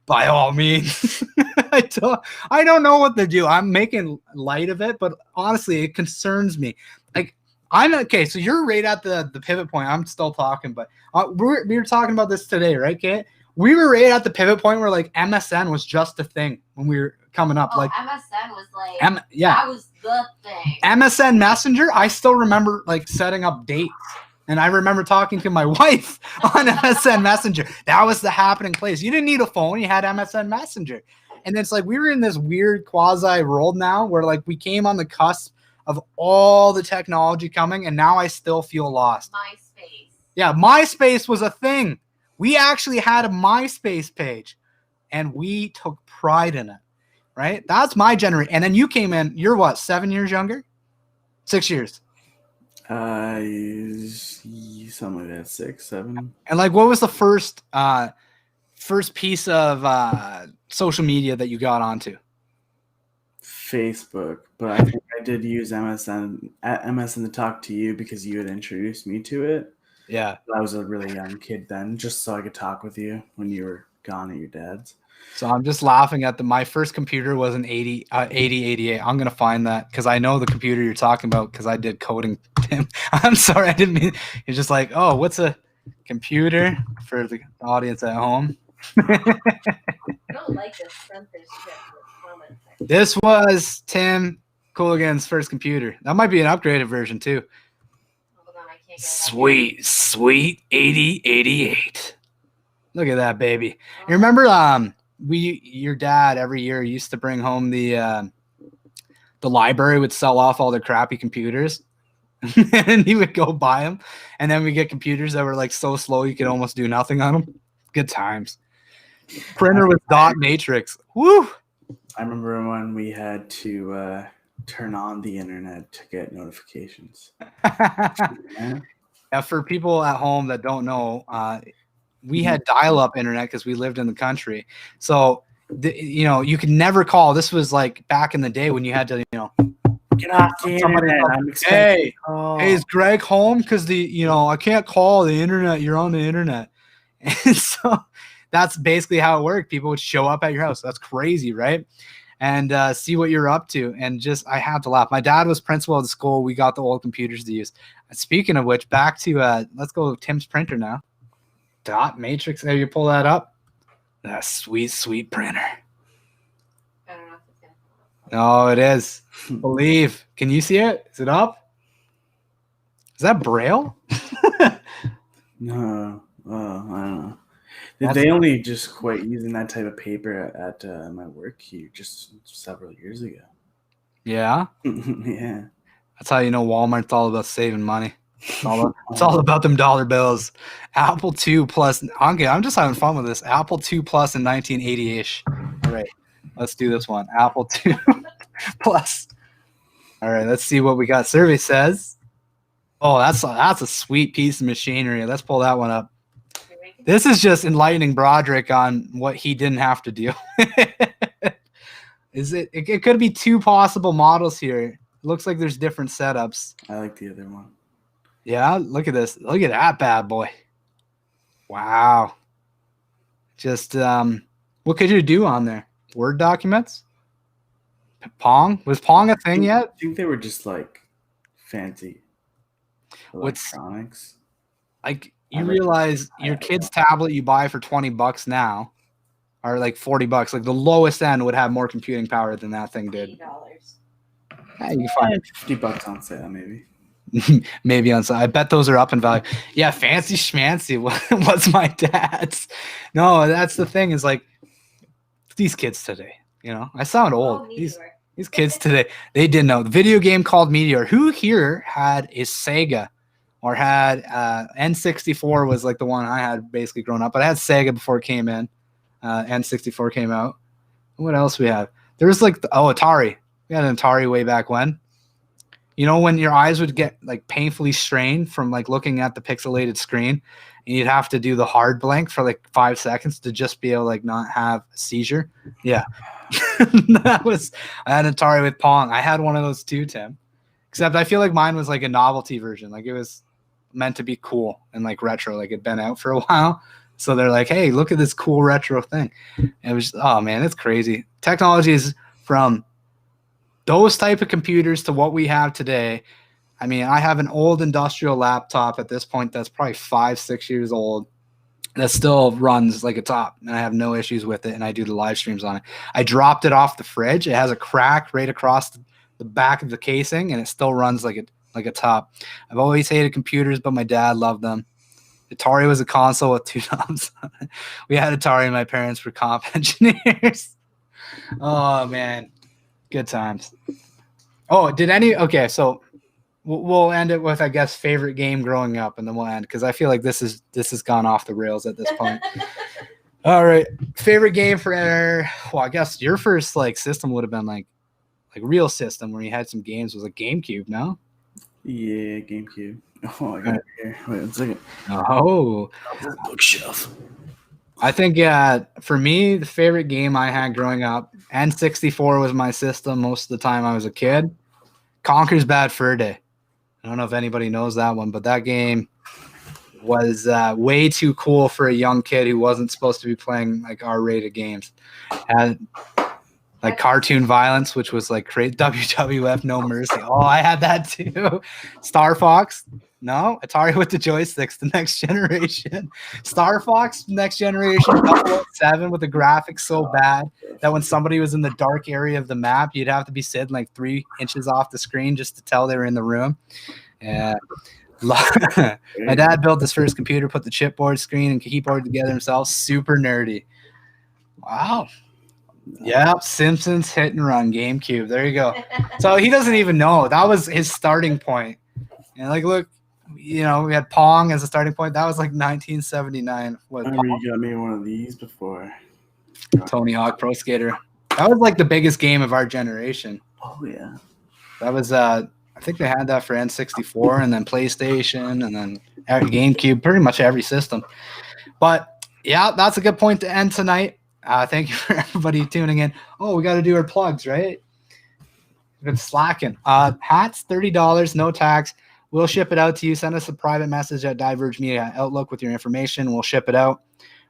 By all means. I don't know what to do. I'm making light of it, but honestly, it concerns me. Like, I'm okay. So you're right at the pivot point. I'm still talking, but we were talking about this today, right, Kate? We were right at the pivot point where like MSN was just a thing when we were coming up. Like MSN was like that was the thing. MSN Messenger. I still remember like setting up dates. And I remember talking to my wife on MSN Messenger. That was the happening place. You didn't need a phone. You had MSN Messenger. And it's like we were in this weird quasi world now where like we came on the cusp of all the technology coming. And now I still feel lost. MySpace. Yeah, MySpace was a thing. We actually had a MySpace page. And we took pride in it. Right? That's my generation. And then you came in. You're what? 7 years younger? 6 years. Something like that, 6, 7. And like, what was the first piece of social media that you got onto? Facebook, but I think I did use MSN to talk to you because you had introduced me to it. Yeah, I was a really young kid then, just so I could talk with you when you were gone at your dad's. So I'm just laughing at my first computer was an 8088. I'm going to find that because I know the computer you're talking about because I did coding. Tim, I'm sorry. I didn't mean, it's just like, oh, what's a computer for the audience at home? I don't like this censorship comment section. This was Tim Cooligan's first computer. That might be an upgraded version too. Hold on, I can't get Sweet 8088. Look at that, baby. You remember your dad every year used to bring home the library would sell off all their crappy computers and he would go buy them. And then we get computers that were like so slow you could almost do nothing on them. Good times. Printer with dot matrix. Woo! I remember when we had to turn on the internet to get notifications. Yeah, for people at home that don't know, we had dial-up internet because we lived in the country. So you could never call. This was like back in the day when you had to, Get off the internet. I'm expecting a call. hey, is Greg home? Because I can't call the internet. You're on the internet. And so that's basically how it worked. People would show up at your house. That's crazy, right? And see what you're up to. And I had to laugh. My dad was principal of the school. We got the old computers to use. Speaking of which, back to let's go Tim's printer now. Dot matrix. Have you pull that up? That sweet printer. I don't know if it's gonna come up. No, it is. Believe. Can you see it? Is it up? Is that Braille? No. I don't know. They only just quit using that type of paper at my work here just several years ago. Yeah. Yeah. That's how you know Walmart's all about saving money. It's all about them dollar bills. Apple II Plus. Okay, I'm just having fun with this. Apple II Plus in 1980-ish. All right, let's do this one. Apple II Plus. All right, let's see what we got. Survey says, oh, that's a sweet piece of machinery. Let's pull that one up. This is just enlightening Broderick on what he didn't have to do. It could be two possible models here. It looks like there's different setups. I like the other one. Yeah, look at this. Look at that bad boy. Wow. Just what could you do on there? Word documents? Pong? Was Pong a thing yet? I think they were just like fancy What's electronics. like you realize your kid's tablet you buy for $20 now are like $40. Like the lowest end would have more computing power than that thing did. $80. Yeah, you can find $50 on sale, maybe. maybe on. I bet those are up in value. Yeah, fancy schmancy was my dad's. No, that's the thing is like these kids today. I sound old. These kids today, they didn't know the video game called Meteor. Who here had a Sega or had N64 was like the one I had basically grown up, but I had Sega before it came in. N64 came out. What else we have? There was like Atari. We had an Atari way back when. When your eyes would get like painfully strained from like looking at the pixelated screen, and you'd have to do the hard blink for like 5 seconds to just be able to like not have a seizure. Yeah. I had an Atari with Pong. I had one of those too, Tim. Except I feel like mine was like a novelty version. Like it was meant to be cool and like retro. Like it'd been out for a while. So they're like, hey, look at this cool retro thing. And it was oh man, it's crazy. Technology is from those type of computers to what we have today. I mean, I have an old industrial laptop at this point that's probably 5-6 years old that still runs like a top, and I have no issues with it, and I do the live streams on it. I dropped it off the fridge. It has a crack right across the back of the casing, and it still runs like a top. I've always hated computers, but my dad loved them. Atari was a console with 2 knobs. We had Atari, and my parents were comp engineers. Oh, man. Good times. Oh, okay, so we'll end it with, I guess, favorite game growing up, and then we'll end because I feel like this has gone off the rails at this point. All right, favorite game I guess your first like system would have been like real system where you had some games was like GameCube, no? Yeah, GameCube. Oh, I got it here. Wait 1 second. Oh, bookshelf. I think for me, the favorite game I had growing up, N64 was my system most of the time I was a kid. Conker's Bad Fur Day. I don't know if anybody knows that one, but that game was way too cool for a young kid who wasn't supposed to be playing like R-rated games. Had like cartoon violence, which was like WWF No Mercy. Oh, I had that too. Star Fox. No, Atari with the joysticks, the next generation. Star Fox, next generation, 007 with the graphics so bad that when somebody was in the dark area of the map, you'd have to be sitting like 3 inches off the screen just to tell they were in the room. Yeah. My dad built his first computer, put the chipboard screen and keyboard together himself. Super nerdy. Wow. Yeah, Simpsons Hit and Run, GameCube. There you go. So he doesn't even know. That was his starting point. And like, look, we had Pong as a starting point. That was like 1979. I remember you got me one of these before. Tony Hawk Pro Skater. That was like the biggest game of our generation. Oh yeah. That was I think they had that for N64 and then PlayStation and then GameCube, pretty much every system. But yeah, that's a good point to end tonight. Thank you for everybody tuning in. Oh, we got to do our plugs, right? We've been slacking. Hats, $30, no tax. We'll ship it out to you. Send us a private message at Diverge Media Outlook with your information. We'll ship it out.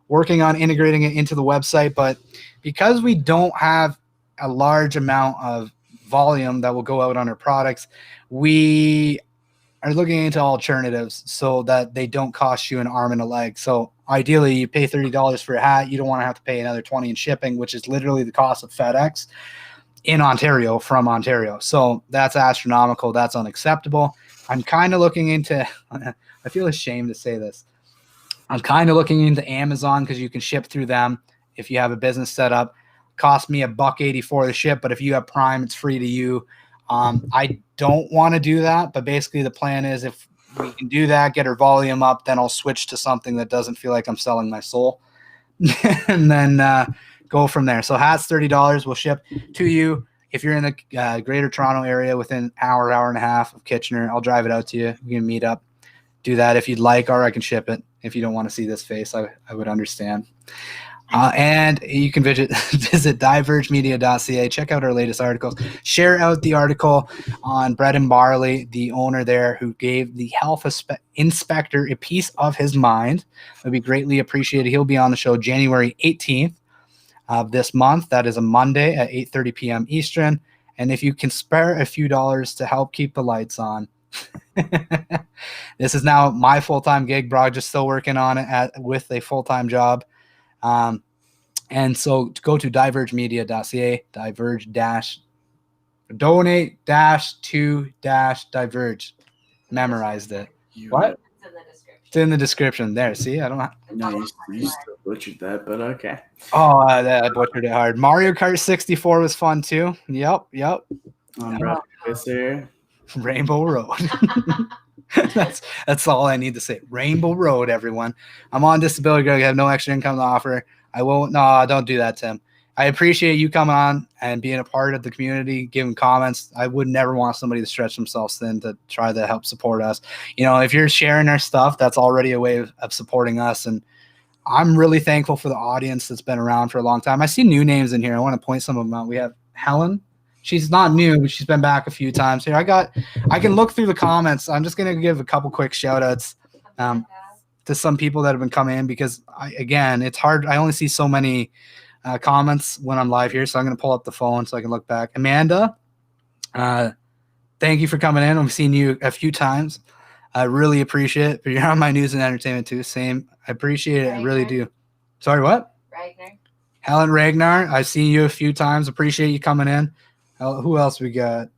Working on integrating it into the website, but because we don't have a large amount of volume that will go out on our products, we are looking into alternatives so that they don't cost you an arm and a leg. So ideally, you pay $30 for a hat. You don't want to have to pay another $20 in shipping, which is literally the cost of FedEx in Ontario from Ontario. So that's astronomical. That's unacceptable. I'm kind of looking into, I feel ashamed to say this. I'm kind of looking into Amazon because you can ship through them if you have a business set up. Cost me $1.84 to ship, but if you have Prime, it's free to you. I don't want to do that, but basically the plan is if we can do that, get our volume up, then I'll switch to something that doesn't feel like I'm selling my soul, and then go from there. So hats, $30, will ship to you. If you're in the Greater Toronto area within an hour and a half of Kitchener, I'll drive it out to you. We can meet up, do that if you'd like, or I can ship it. If you don't want to see this face, I would understand. And you can visit divergemedia.ca. Check out our latest articles. Share out the article on Bread and Barley, the owner there who gave the health inspector a piece of his mind. It would be greatly appreciated. He'll be on the show January 18th of this month. That is a Monday at 8:30 p.m. Eastern. And if you can spare a few dollars to help keep the lights on, this is now my full-time gig. Brock just still working on it with a full-time job. And so go to divergemedia.ca, donate-to-diverge. Memorized it. What? It's in the description there. See, I don't know. No, you still butchered that, but okay. Oh, I butchered it hard. Mario Kart 64 was fun too. Yep. Rainbow Road. That's all I need to say. Rainbow Road, everyone. I'm on disability. I have no extra income to offer. I won't. No, don't do that, Tim. I appreciate you coming on and being a part of the community, giving comments. I would never want somebody to stretch themselves thin to try to help support us. You know, if you're sharing our stuff, that's already a way of supporting us. And I'm really thankful for the audience that's been around for a long time. I see new names in here. I want to point some of them out. We have Helen. She's not new, but she's been back a few times here. I can look through the comments. I'm just going to give a couple quick shout outs to some people that have been coming in because it's hard. I only see so many comments when I'm live here. So I'm going to pull up the phone so I can look back. Amanda, thank you for coming in. I've seen you a few times. I really appreciate it. But you're on my news and entertainment too. Same. I appreciate it. I really do. Sorry, what? Ragnar. Helen Ragnar. I've seen you a few times. Appreciate you coming in. Who else we got?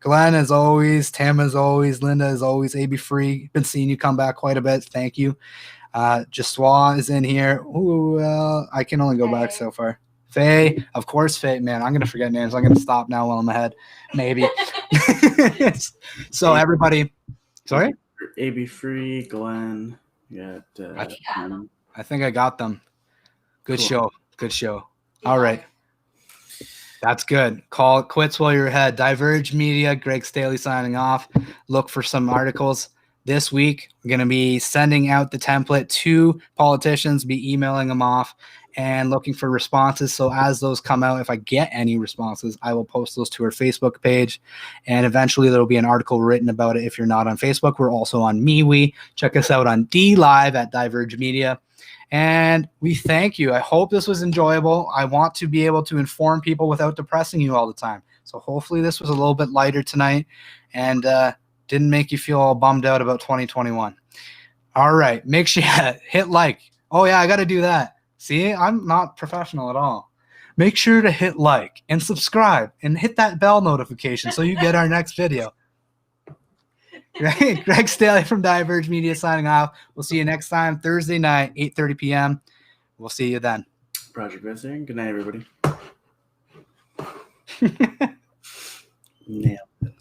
Glenn, as always. Tam, as always. Linda, as always. AB Free. Been seeing you come back quite a bit. Thank you. Jaswa is in here. Ooh, I can only go back so far. Faye, of course, Faye. Man, I'm going to forget names. I'm going to stop now while I'm ahead. Maybe. So everybody. Sorry? AB Free, Glenn. You got, I think I got them. Good Cool. show. Good show. All right. That's good. Call it quits while you're ahead. Diverge Media, Greg Staley signing off. Look for some articles. This week, I'm going to be sending out the template to politicians, be emailing them off and looking for responses. So as those come out, if I get any responses, I will post those to our Facebook page. And eventually there will be an article written about it. If you're not on Facebook, we're also on MeWe. Check us out on DLive at Diverge Media. And we thank you. I hope this was enjoyable. I want to be able to inform people without depressing you all the time. So hopefully this was a little bit lighter tonight and didn't make you feel all bummed out about 2021. All right. Make sure you hit like. Oh, yeah, I got to do that. See, I'm not professional at all. Make sure to hit like and subscribe and hit that bell notification so you get our next video. Right? Greg Staley from Diverge Media signing off. We'll see you next time, Thursday night, 8:30 p.m. We'll see you then. Project Wrestling. Good night, everybody. Nailed it.